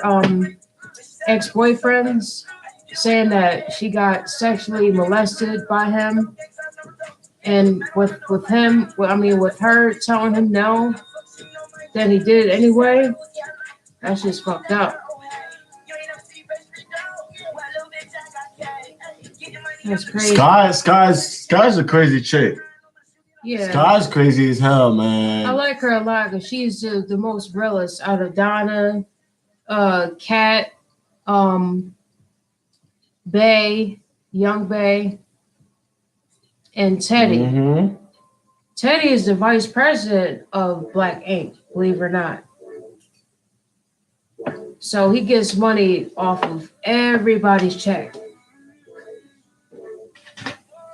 Speaker 1: ex-boyfriends, saying that she got sexually molested by him, and with him, I mean with her telling him no, then he did it anyway. That's just fucked up. That's crazy.
Speaker 2: Sky's a crazy chick.
Speaker 1: Yeah.
Speaker 2: Sky's crazy as hell, man.
Speaker 1: I like her a lot because she's the most realist out of Donna, Kat, Bay, Young Bay, and Teddy.
Speaker 2: Mm-hmm.
Speaker 1: Teddy is the vice president of Black Ink, believe it or not. So he gets money off of everybody's check.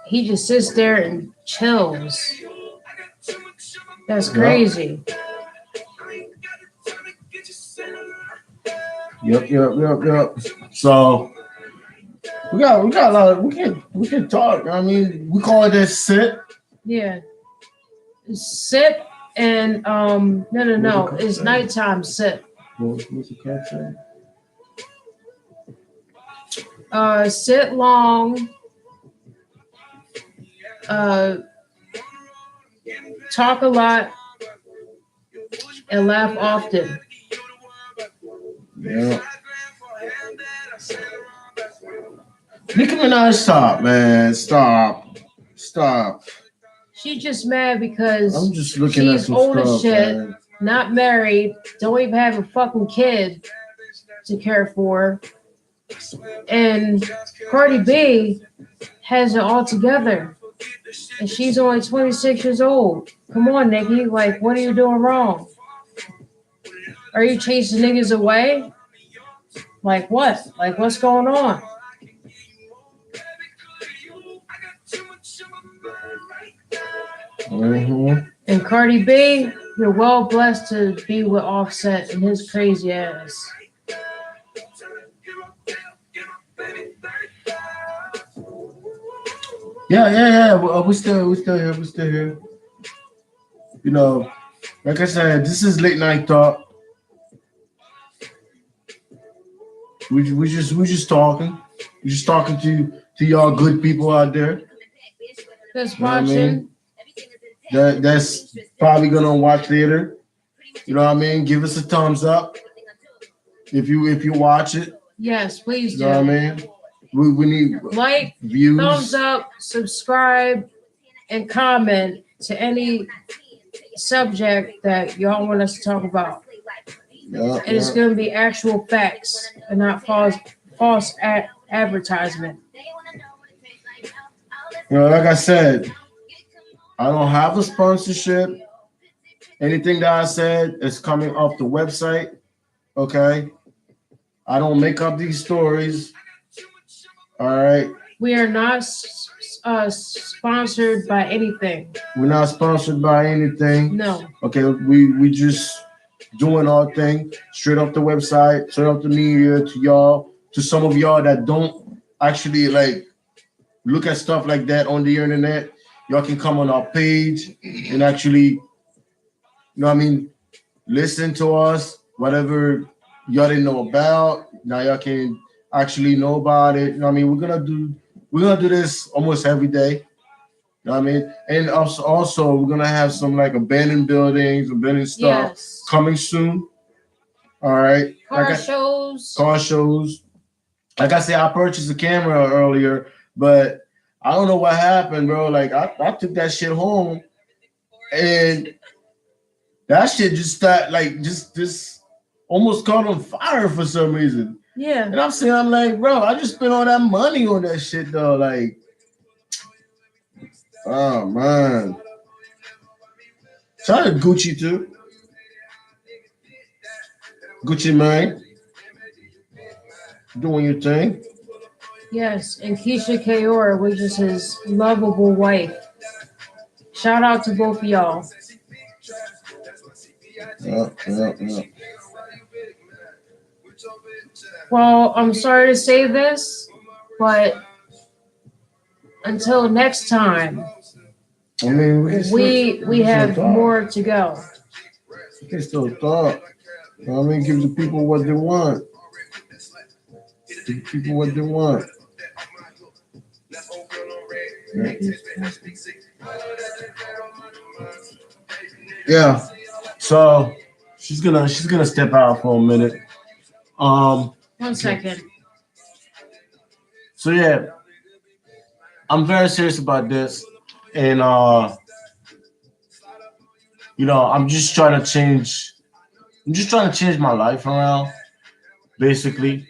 Speaker 1: He just sits there and chills. That's crazy.
Speaker 2: Yep. So we got a lot of we can talk. I mean, we call it that sit.
Speaker 1: Yeah. Sip and no. It's nighttime sip.
Speaker 2: What's the concept?
Speaker 1: Sit long. Talk a lot and laugh often.
Speaker 2: Yeah. Nicki Minaj, stop, man. Stop.
Speaker 1: She's just mad because
Speaker 2: I'm just looking at
Speaker 1: she's
Speaker 2: some
Speaker 1: old
Speaker 2: stuff,
Speaker 1: as shit,
Speaker 2: man.
Speaker 1: not married, don't even have a fucking kid to care for. And Cardi B has it all together. And she's only 26 years old. Come on, Nicki. Like, what are you doing wrong? Are you chasing niggas away? Like what? Like, what's going on?
Speaker 2: Mm-hmm.
Speaker 1: And Cardi B, you're well blessed to be with Offset and his crazy ass.
Speaker 2: Yeah. We're still here. You know, like I said, this is late night talk. We just talking. We're just talking to y'all good people out there.
Speaker 1: That's
Speaker 2: You know what I
Speaker 1: watching.
Speaker 2: mean? That's probably gonna watch later. You know what I mean? Give us a thumbs up if you watch it.
Speaker 1: Yes, please
Speaker 2: You
Speaker 1: do.
Speaker 2: know what I mean? We need
Speaker 1: Like,
Speaker 2: views.
Speaker 1: thumbs up, subscribe, and comment to any subject that y'all want us to talk about.
Speaker 2: Yeah,
Speaker 1: And it's going to be actual facts and not false advertisement.
Speaker 2: You know, like I said, I don't have a sponsorship. Anything that I said is coming off the website. Okay. I don't make up these stories. All right.
Speaker 1: We are not sponsored by anything.
Speaker 2: We're not sponsored by anything.
Speaker 1: No.
Speaker 2: Okay. We just doing our thing straight off the website, straight off the media to y'all, to some of y'all that don't actually like look at stuff like that on the internet. Y'all can come on our page and actually, you know what I mean, listen to us, whatever y'all didn't know about. Now y'all can actually know about it. You know what I mean? We're gonna do this almost every day. You know what I mean? And also we're gonna have some like abandoned buildings, abandoned stuff coming soon. All right.
Speaker 1: Car shows.
Speaker 2: Like I said, I purchased a camera earlier, but I don't know what happened, bro. Like I took that shit home and that shit just started like just almost caught on fire for some reason.
Speaker 1: Yeah.
Speaker 2: And I'm saying, I'm like, bro, I just spent all that money on that shit though. Like, oh man. Shout out to Gucci too. Gucci man, doing your thing.
Speaker 1: Yes. And Keisha Kaora, which is his lovable wife. Shout out to both of y'all.
Speaker 2: Yeah.
Speaker 1: Well, I'm sorry to say this, but until next time,
Speaker 2: I mean,
Speaker 1: we have more to go.
Speaker 2: We can still talk. I mean, give the people what they want. Give the people what they want. Yeah. So she's gonna step out for a minute. Um.
Speaker 1: 1 second.
Speaker 2: So yeah, I'm very serious about this, and I'm just trying to change. I'm just trying to change my life around, basically.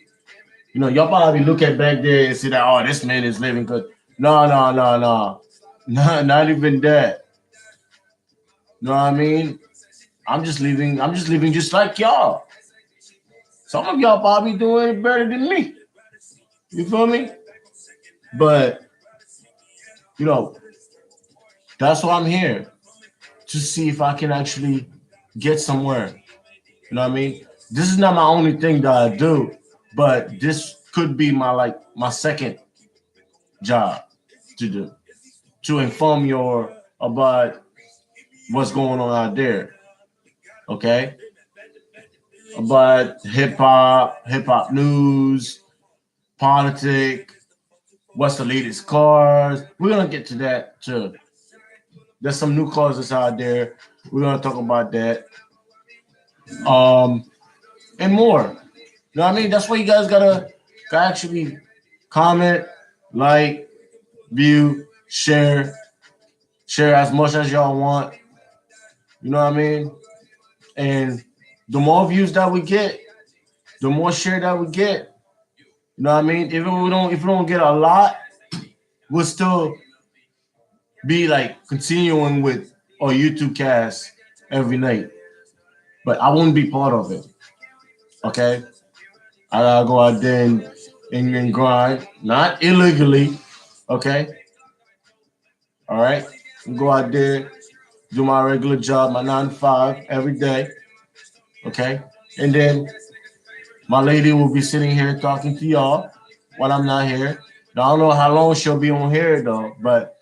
Speaker 2: Y'all probably look at back there and see that, oh, this man is living good. No, no, no, no. Not even that. You know what I mean? I'm just living just like y'all. Some of y'all probably doing it better than me. You feel me? But, you know, that's why I'm here. To see if I can actually get somewhere. You know what I mean? This is not my only thing that I do, but this could be my second job to do, to inform you about what's going on out there. Okay, about hip hop news, politics, what's the latest cars. We're gonna get to that too. There's some new cars that's out there. We're gonna talk about that. Um, and more. You know what I mean? That's why you guys gotta actually comment, like, view, share as much as y'all want. You know what I mean? And the more views that we get, the more share that we get. You know what I mean? If we don't get a lot, we'll still be like continuing with our YouTube cast every night. But I won't be part of it. Okay? I gotta go out there and grind, not illegally. Okay? All right? Go out there, do my regular job, my 9 to 5 every day. Okay? And then my lady will be sitting here talking to y'all while I'm not here. Now, I don't know how long she'll be on here though, but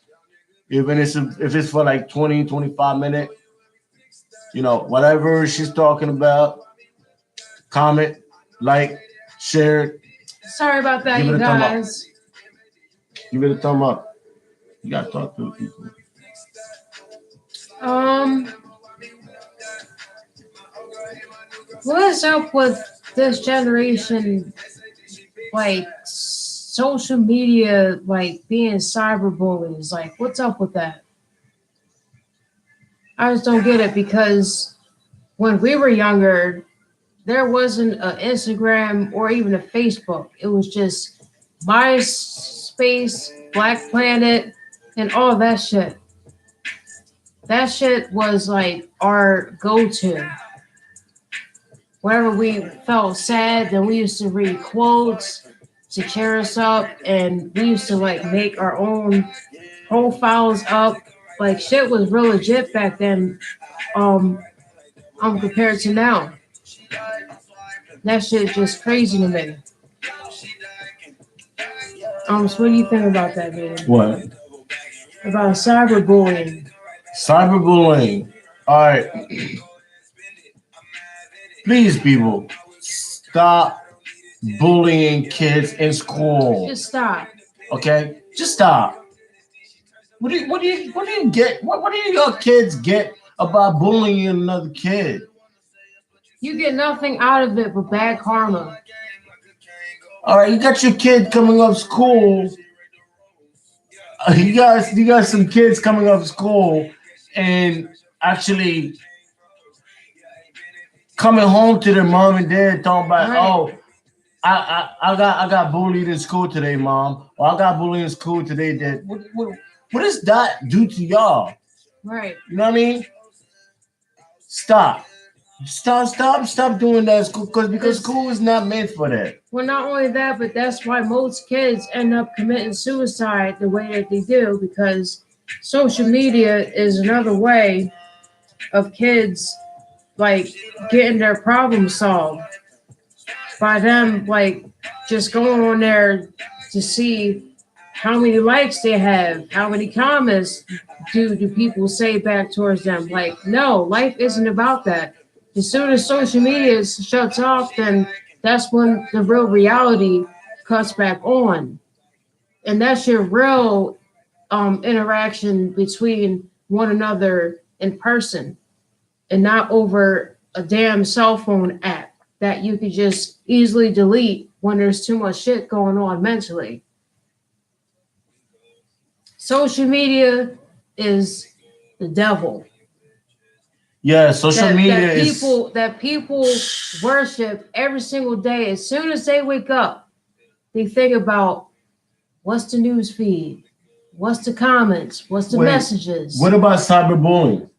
Speaker 2: if it's for like 20, 25 minutes, whatever she's talking about, comment, like, share,
Speaker 1: Sorry about that,
Speaker 2: give it
Speaker 1: you
Speaker 2: a thumb up.
Speaker 1: guys.
Speaker 2: Give it a thumb up. You gotta talk to the people.
Speaker 1: Um, what's up with this generation, like social media, like being cyberbullies? Like, what's up with that? I just don't get it because when we were younger, there wasn't an Instagram or even a Facebook. It was just MySpace, Black Planet, and all that shit. That shit was like our go-to. Whenever we felt sad, then we used to read quotes to cheer us up, and we used to like make our own profiles up. Like shit was real legit back then. Um, compared to now, that shit just crazy to me. So what do you think about that, man?
Speaker 2: What?
Speaker 1: About cyberbullying?
Speaker 2: Cyberbullying. All right. Please, people, stop bullying kids in school.
Speaker 1: Just stop.
Speaker 2: Okay? Just stop. What do you get? What do your kids get about bullying another kid?
Speaker 1: You get nothing out of it but bad karma.
Speaker 2: All right, you got your kid coming up school. You got some kids coming up school and actually coming home to their mom and dad talking about,
Speaker 1: Right.
Speaker 2: oh, I got bullied in school today, mom. Or I got bullied in school today. That what does that do to y'all?
Speaker 1: Right.
Speaker 2: You know what I mean? Stop. Stop doing that school because school is not meant for that.
Speaker 1: Well, not only that, but that's why most kids end up committing suicide the way that they do, because social media is another way of kids like getting their problems solved by them like just going on there to see how many likes they have, how many comments do people say back towards them. Like, no, life isn't about that. As soon as social media shuts off, then that's when the real reality cuts back on. And that's your real interaction between one another in person, and not over a damn cell phone app that you could just easily delete when there's too much shit going on mentally. Social media is the devil.
Speaker 2: Yeah, social media
Speaker 1: That people worship every single day. As soon as they wake up, they think about what's the news feed, what's the comments, what's the
Speaker 2: Wait,
Speaker 1: messages,
Speaker 2: what about cyberbullying?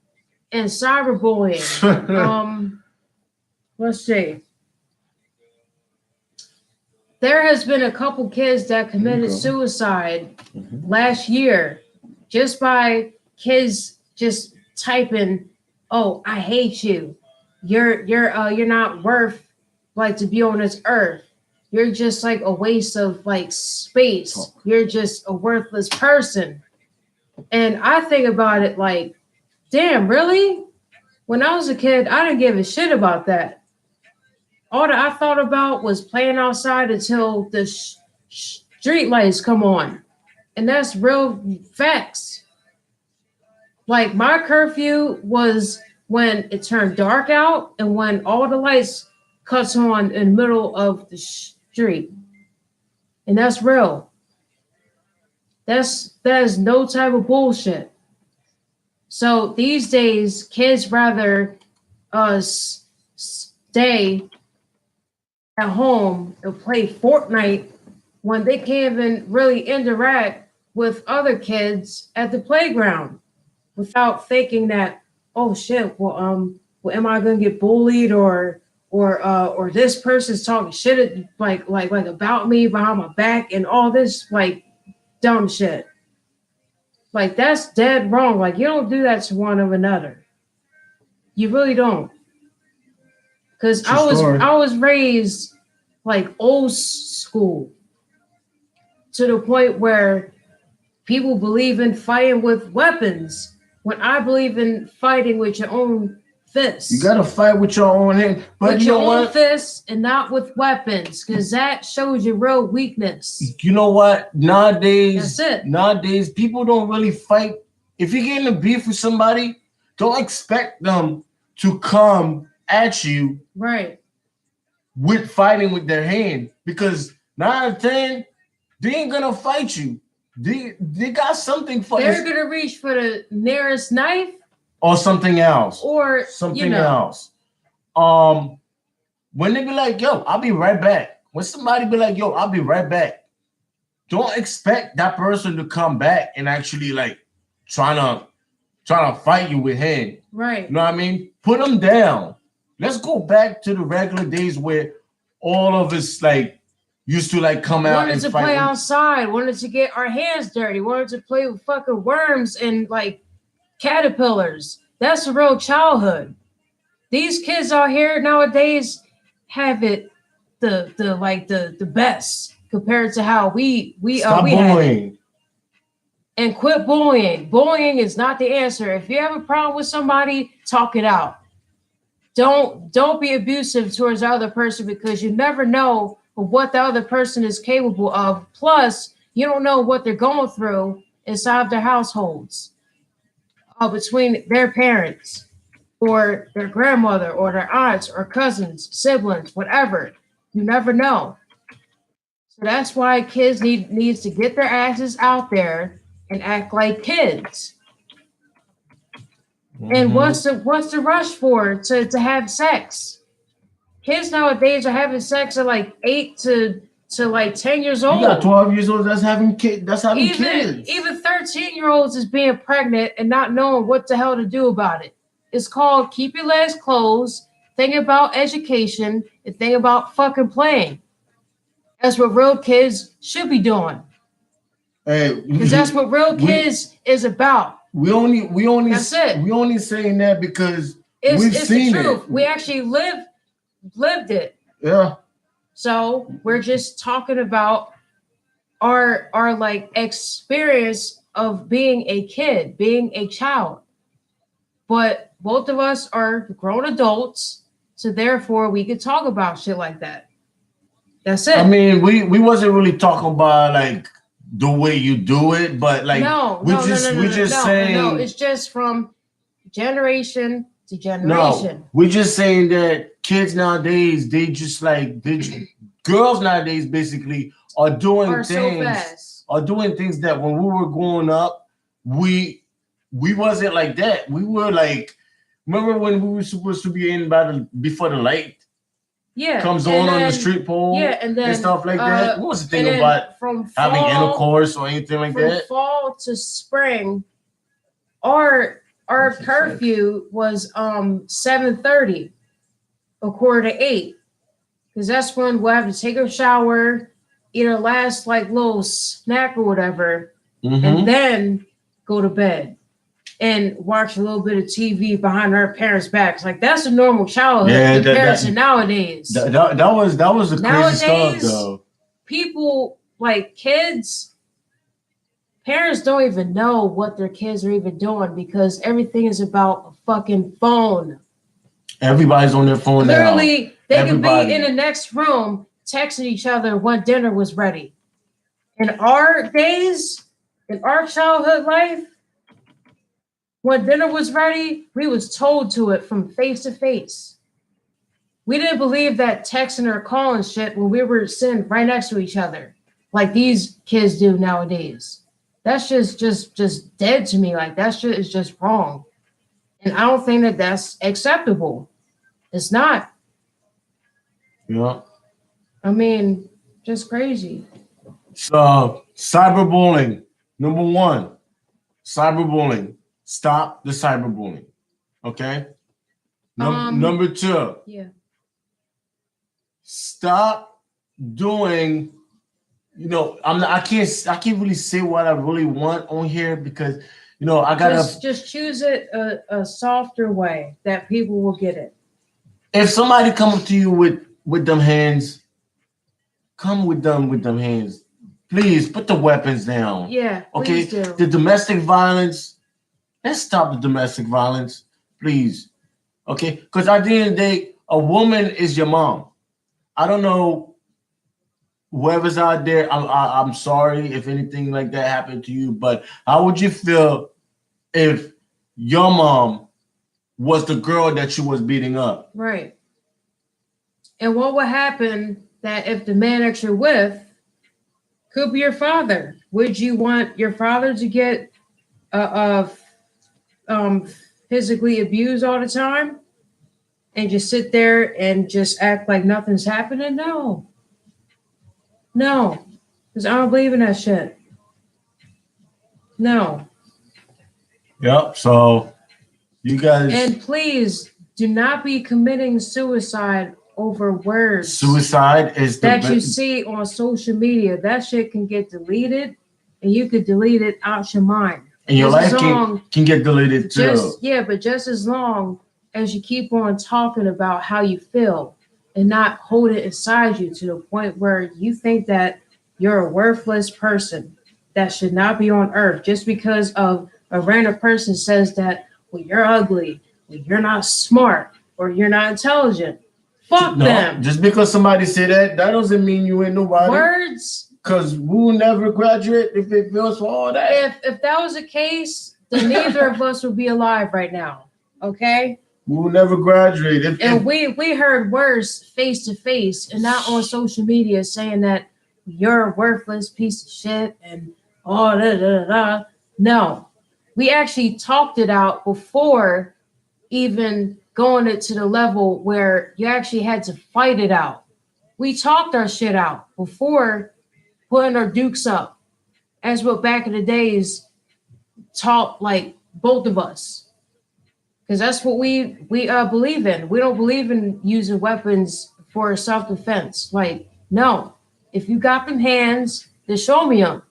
Speaker 1: and cyberbullying. Let's see. There has been a couple kids that committed suicide last year just by kids just typing, "Oh, I hate you. You're not worth like to be on this earth. You're just like a waste of like space. You're just a worthless person." And I think about it like, damn, really? When I was a kid, I didn't give a shit about that. All that I thought about was playing outside until the street lights come on. And that's real facts. Like my curfew was when it turned dark out and when all the lights cuts on in the middle of the street. And that's real. That is no type of bullshit. So these days, kids rather stay at home and play Fortnite when they can't even really interact with other kids at the playground without thinking that, oh shit, well, am I gonna get bullied or this person's talking shit like about me behind my back and all this like dumb shit. Like that's dead wrong. Like you don't do that to one of another. You really don't. Because I was raised like old school to the point where people believe in fighting with weapons when I believe in fighting with your own fists.
Speaker 2: You gotta fight with your own hand, but
Speaker 1: with
Speaker 2: you know
Speaker 1: your own
Speaker 2: what?
Speaker 1: fists and not with weapons, because that shows your real weakness.
Speaker 2: You know what? Nowadays,
Speaker 1: That's it.
Speaker 2: Nowadays, people don't really fight. If you get in a beef with somebody, don't expect them to come at you
Speaker 1: Right.
Speaker 2: with fighting with their hand, because 9 out of 10, they ain't gonna fight you. They got something for
Speaker 1: They're
Speaker 2: you
Speaker 1: gonna reach for the nearest knife
Speaker 2: or something else.
Speaker 1: or
Speaker 2: Something else. When they be like, yo, I'll be right back. When somebody be like, yo, I'll be right back, don't expect that person to come back and actually like trying to fight you with hand.
Speaker 1: Right.
Speaker 2: You know what I mean? Put them down. Let's go back to the regular days where all of us like used to like come out
Speaker 1: Wanted
Speaker 2: and
Speaker 1: to
Speaker 2: fight.
Speaker 1: play outside, wanted to get our hands dirty, wanted to play with fucking worms and like caterpillars. That's a real childhood. These kids out here nowadays have it the best compared to how we
Speaker 2: Stop
Speaker 1: we had it.
Speaker 2: bullying.
Speaker 1: And quit bullying. Bullying is not the answer. If you have a problem with somebody, talk it out. Don't be abusive towards the other person, because you never know what the other person is capable of. Plus, you don't know what they're going through inside their households, between their parents or their grandmother or their aunts or cousins, siblings, whatever. You never know. So that's why kids needs to get their asses out there and act like kids. And what's the rush for to have sex? Kids nowadays are having sex at like 8 to like 10 years
Speaker 2: You got
Speaker 1: old.
Speaker 2: 12 years old that's having kid. That's having
Speaker 1: Even
Speaker 2: kids.
Speaker 1: even 13-year-olds is being pregnant and not knowing what the hell to do about it. It's called keep your legs closed, think about education, and think about fucking playing. That's what real kids should be doing.
Speaker 2: Hey,
Speaker 1: Because that's what real kids is about.
Speaker 2: we only
Speaker 1: That's it.
Speaker 2: we only saying that because
Speaker 1: It's
Speaker 2: we've
Speaker 1: it's
Speaker 2: seen
Speaker 1: the truth.
Speaker 2: it.
Speaker 1: We actually lived it.
Speaker 2: Yeah.
Speaker 1: So we're just talking about our like experience of being a kid, being a child. But both of us are grown adults, so therefore we could talk about shit like that. That's it.
Speaker 2: I mean, we wasn't really talking about like the way you do it, but like
Speaker 1: no,
Speaker 2: we
Speaker 1: no,
Speaker 2: just
Speaker 1: no, no,
Speaker 2: we
Speaker 1: no,
Speaker 2: just
Speaker 1: no,
Speaker 2: saying
Speaker 1: no. It's just from generation to
Speaker 2: no.
Speaker 1: generation.
Speaker 2: We're just saying that kids nowadays they just like girls nowadays basically are doing
Speaker 1: Are so
Speaker 2: things
Speaker 1: fast.
Speaker 2: are doing things that when we were growing up we wasn't like that. We were like, remember when we were supposed to be in by before the light
Speaker 1: Yeah,
Speaker 2: comes
Speaker 1: and
Speaker 2: on the
Speaker 1: then
Speaker 2: street pole
Speaker 1: yeah, and then
Speaker 2: stuff like that? What was the
Speaker 1: and
Speaker 2: thing
Speaker 1: then
Speaker 2: about
Speaker 1: from
Speaker 2: having
Speaker 1: fall
Speaker 2: intercourse or anything like
Speaker 1: from
Speaker 2: that?
Speaker 1: fall to spring, our
Speaker 2: What's the
Speaker 1: curfew was 7:30 or quarter to 8, because that's when we'll have to take a shower, eat our last like little snack or whatever,
Speaker 2: Mm-hmm.
Speaker 1: and then go to bed and watch a little bit of TV behind our parents' backs. Like that's a normal childhood
Speaker 2: Yeah,
Speaker 1: comparison nowadays.
Speaker 2: That was the crazy stuff
Speaker 1: Nowadays,
Speaker 2: though.
Speaker 1: People like kids, parents don't even know what their kids are even doing because everything is about a fucking phone.
Speaker 2: Everybody's on their phone now.
Speaker 1: Literally, they
Speaker 2: Everybody.
Speaker 1: could be in the next room texting each other when dinner was ready. In our days, in our childhood life, when dinner was ready, we was told to it from face to face. We didn't believe that texting or calling shit when we were sitting right next to each other, like these kids do nowadays. That's just dead to me. Like that shit is just wrong, and I don't think that that's acceptable. It's not.
Speaker 2: Yeah.
Speaker 1: I mean, just crazy.
Speaker 2: So cyberbullying, number one. Cyberbullying. Stop the cyberbullying. Okay. Number two.
Speaker 1: Yeah.
Speaker 2: Stop doing. I can't really say what I really want on here because I gotta
Speaker 1: just choose it a softer way that people will get it.
Speaker 2: If somebody come up to you with them hands, come with them hands. Please put the weapons down.
Speaker 1: Yeah.
Speaker 2: Okay.
Speaker 1: Please do.
Speaker 2: The domestic violence. Let's stop the domestic violence, please. Okay. Because at the end of the day, a woman is your mom. I don't know whoever's out there. I'm sorry if anything like that happened to you, but how would you feel if your mom was the girl that you was beating up?
Speaker 1: Right. And what would happen that if the man that you're with could be your father? Would you want your father to get physically abused all the time and just sit there and just act like nothing's happening? No, because I don't believe in that shit. No.
Speaker 2: Yep. So you guys,
Speaker 1: and please do not be committing suicide over words.
Speaker 2: Suicide is
Speaker 1: that you see on social media. That shit can get deleted, and you could delete it out your mind.
Speaker 2: And your life can get deleted too.
Speaker 1: But just as long as you keep on talking about how you feel and not hold it inside you to the point where you think that you're a worthless person that should not be on earth just because of a random person says that, well, you're ugly, well, you're not smart, or you're not intelligent. Fuck them.
Speaker 2: Just because somebody said that doesn't mean you ain't nobody.
Speaker 1: Words.
Speaker 2: Because we'll never graduate if it feels for all that.
Speaker 1: If that was the case, then neither of us would be alive right now. Okay?
Speaker 2: We'll never graduate.
Speaker 1: We heard words face to face and not on social media saying that you're a worthless piece of shit and all No. We actually talked it out before even going it to the level where you actually had to fight it out. We talked our shit out before putting our dukes up, as what back in the days taught like both of us, because that's what we believe in. We don't believe in using weapons for self defense. Like, no, if you got them hands, then show me them,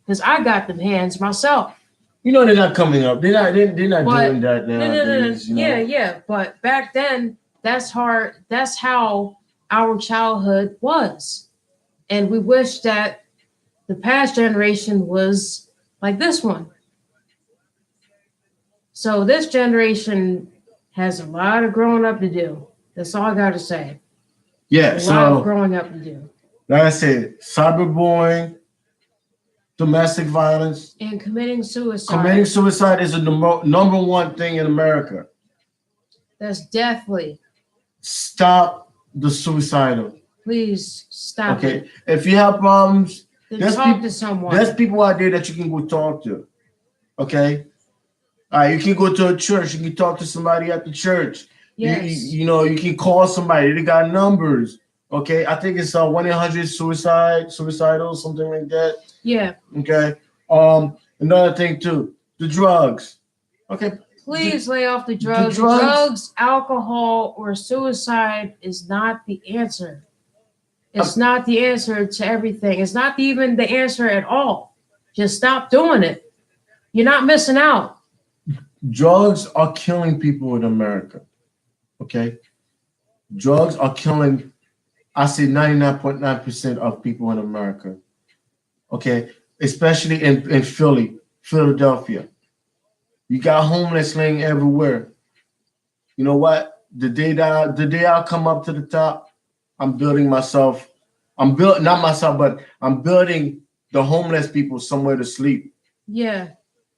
Speaker 1: because I got them hands myself.
Speaker 2: You know they're not coming up. They're not
Speaker 1: But
Speaker 2: doing that
Speaker 1: no, no, no, no.
Speaker 2: nowadays. You know?
Speaker 1: Yeah, yeah. But back then, that's hard. That's how our childhood was, and we wish that the past generation was like this one. So this generation has a lot of growing up to do. That's all I got to say.
Speaker 2: Yeah.
Speaker 1: A lot of
Speaker 2: So
Speaker 1: growing up to do.
Speaker 2: like I said, cyberbullying, domestic violence,
Speaker 1: And committing suicide.
Speaker 2: committing suicide is the number one thing in America.
Speaker 1: That's deathly.
Speaker 2: Stop the suicidal.
Speaker 1: Please stop
Speaker 2: Okay.
Speaker 1: it.
Speaker 2: If you have problems,
Speaker 1: Then
Speaker 2: there's
Speaker 1: talk
Speaker 2: people,
Speaker 1: to someone.
Speaker 2: there's people out there that you can go talk to. Okay. All right, you can go to a church. You can talk to somebody at the church.
Speaker 1: Yes.
Speaker 2: You can call somebody. They got numbers. Okay, I think it's 1-800-suicidal, something like that.
Speaker 1: Yeah.
Speaker 2: Okay. Another thing too, the drugs. Okay.
Speaker 1: Please lay off the drugs.
Speaker 2: drugs-
Speaker 1: Alcohol, or suicide is not the answer. It's not the answer to everything. It's not even the answer at all. Just stop doing it. You're not missing out.
Speaker 2: Drugs are killing people in America. Okay. Drugs are killing, I say 99.9% of people in America. Okay. Especially in Philadelphia. You got homeless laying everywhere. You know what? The day I come up to the top, I'm building myself. Not myself, but I'm building the homeless people somewhere to sleep.
Speaker 1: Yeah.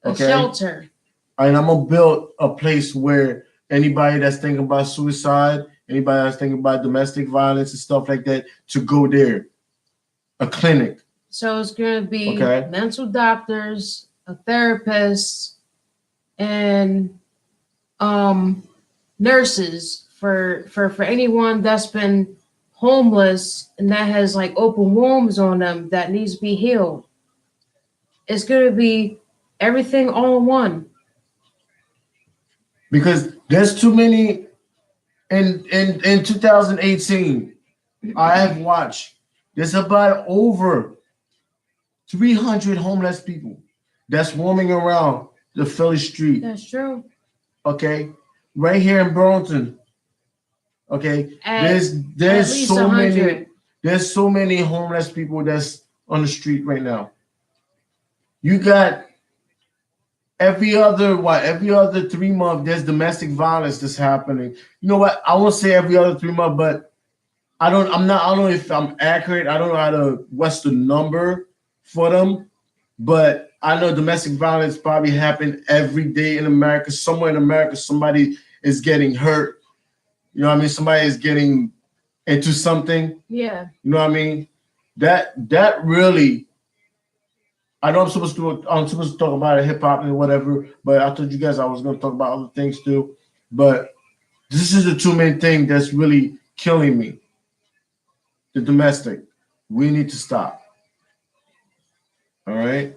Speaker 1: A
Speaker 2: Okay.
Speaker 1: shelter.
Speaker 2: And I'm gonna build a place where anybody that's thinking about suicide, anybody that's thinking about domestic violence and stuff like that, to go there. A clinic.
Speaker 1: So it's going to be
Speaker 2: Okay.
Speaker 1: mental doctors, a therapist, and nurses for anyone that's been homeless and that has like open wounds on them that needs to be healed. It's going to be everything all in one.
Speaker 2: Because there's too many in 2018. I have watched there's about over 300 homeless people that's roaming around the Philly street.
Speaker 1: That's true.
Speaker 2: Okay, right here in Burlington. Okay, there's
Speaker 1: At least
Speaker 2: so
Speaker 1: 100.
Speaker 2: many homeless people that's on the street right now. You got every other 3 months there's domestic violence that's happening. You know what? I won't say every other 3 months, but I don't know if I'm accurate. I don't know what's the number for them, but I know domestic violence probably happen every day in America. Somewhere in America, somebody is getting hurt. You know what I mean? Somebody is getting into something.
Speaker 1: Yeah.
Speaker 2: You know what I mean? That really. I know I'm supposed to talk about hip hop and whatever, but I told you guys I was going to talk about other things too. But this is the two main thing that's really killing me. The domestic. We need to stop. All right?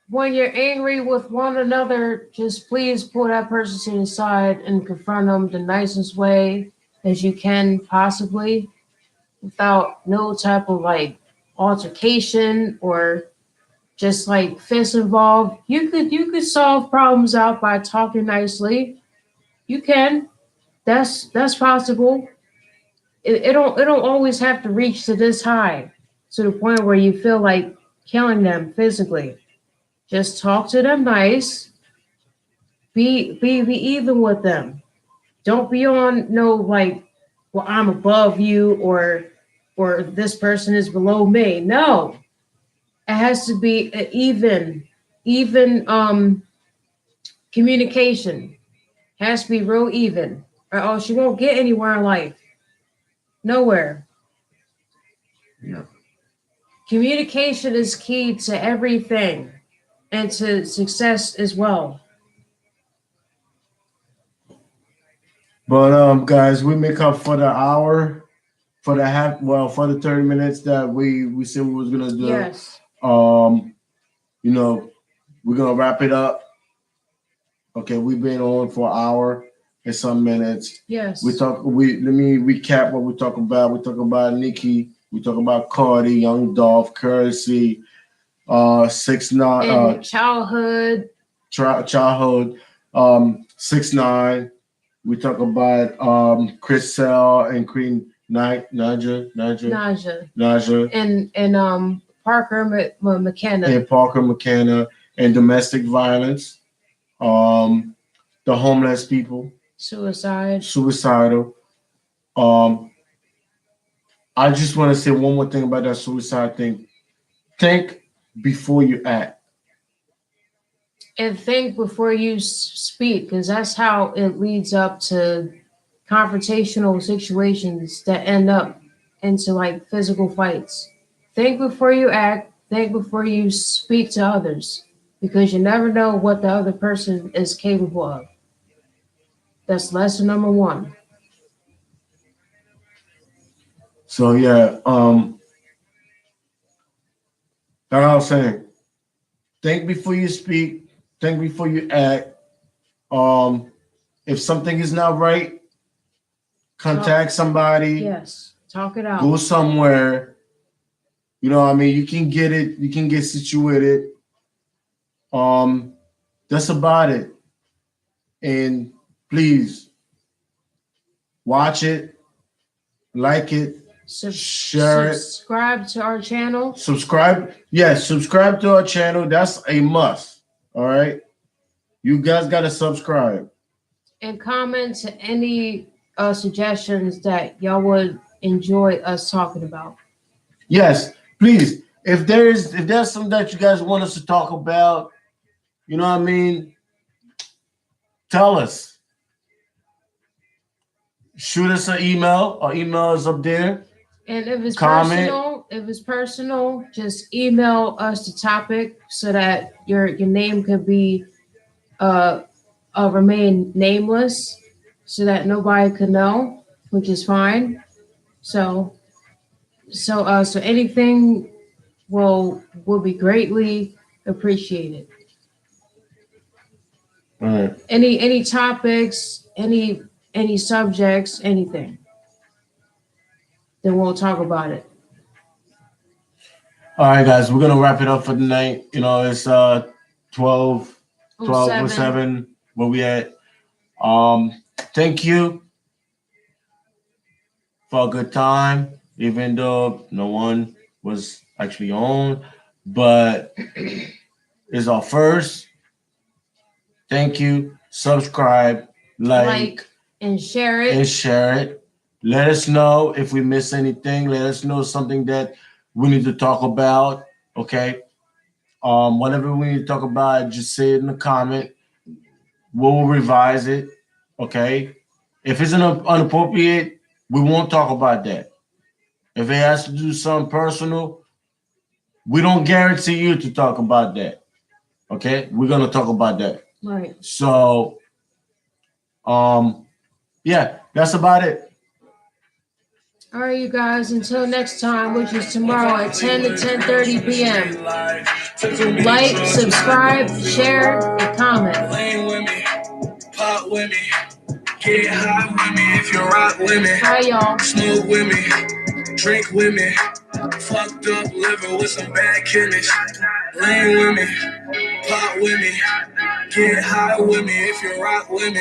Speaker 1: When you're angry with one another, just please pull that person to the side and confront them the nicest way as you can possibly, without no type of like altercation or just like fists involved. You could solve problems out by talking nicely. You can. That's possible. It don't always have to reach to this high, to the point where you feel like killing them physically. Just talk to them nice. Be even with them. Don't be on no like, well, I'm above you, or this person is below me. No. It has to be an even communication. Has to be real even. Or else you won't get anywhere in life. Nowhere.
Speaker 2: Yeah.
Speaker 1: Communication is key to everything and to success as well.
Speaker 2: But guys, we make up for the hour, for the for the 30 minutes that we said we was gonna do.
Speaker 1: Yes.
Speaker 2: Um, you know, we're gonna wrap it up. Okay, we've been on for an hour and some minutes.
Speaker 1: Yes.
Speaker 2: Let me recap what we talk about. We talk about Nicki, we talk about Cardi, Young Dolph, Currency, 6ix9ine,
Speaker 1: And childhood.
Speaker 2: childhood, 6ix9ine. We talk about Chris Sell and Queen Naja,
Speaker 1: And Parker McKenna.
Speaker 2: and Parker McKenna, and domestic violence, the homeless people, suicidal. Um, I just want to say one more thing about that suicide thing. Think before you act.
Speaker 1: And think before you speak, because that's how it leads up to confrontational situations that end up into like physical fights. Think before you act, think before you speak to others, because you never know what the other person is capable of. That's lesson number one.
Speaker 2: So yeah, like I was saying, think before you speak, think before you act. Um, if something is not right, contact somebody.
Speaker 1: Yes, talk it out.
Speaker 2: Go somewhere. You know what I mean? You can get it, you can get situated. That's about it. And please watch it, like it, share it.
Speaker 1: Subscribe to our channel.
Speaker 2: Subscribe. Yes, subscribe to our channel. That's a must. All right. You guys gotta subscribe.
Speaker 1: And comment to any suggestions that y'all would enjoy us talking about.
Speaker 2: Yes, please. If there's something that you guys want us to talk about, you know what I mean, tell us. Shoot us an email. Our email is up there.
Speaker 1: And if it's personal, just email us the topic so that your name could be remain nameless, so that nobody could know, which is fine. So anything will be greatly appreciated.
Speaker 2: All right.
Speaker 1: Any topics, any subjects, anything. Then we'll talk about it.
Speaker 2: All right, guys, we're gonna wrap it up for the night. You know, it's 12:07 where we at. Thank you for a good time, even though no one was actually on, but it's our first. Thank you. Subscribe, like
Speaker 1: and share it.
Speaker 2: Let us know if we miss anything. Let us know something that we need to talk about. Okay. Whatever we need to talk about, just say it in the comment. We'll revise it. Okay. If it's inappropriate, we won't talk about that. If it has to do something personal, we don't guarantee you to talk about that. Okay. We're gonna talk about that.
Speaker 1: Right.
Speaker 2: So yeah, that's about it.
Speaker 1: All right, you guys, until next time, which is tomorrow at 10 to 10:30 p.m. Like, subscribe, share, and comment. Pop with me, get high with me if you rock with me. Hi, y'all. Smoke with me, drink with me. Fucked up liver with some bad kidneys. Lane with me, pop with me, get high with me if you rock with me.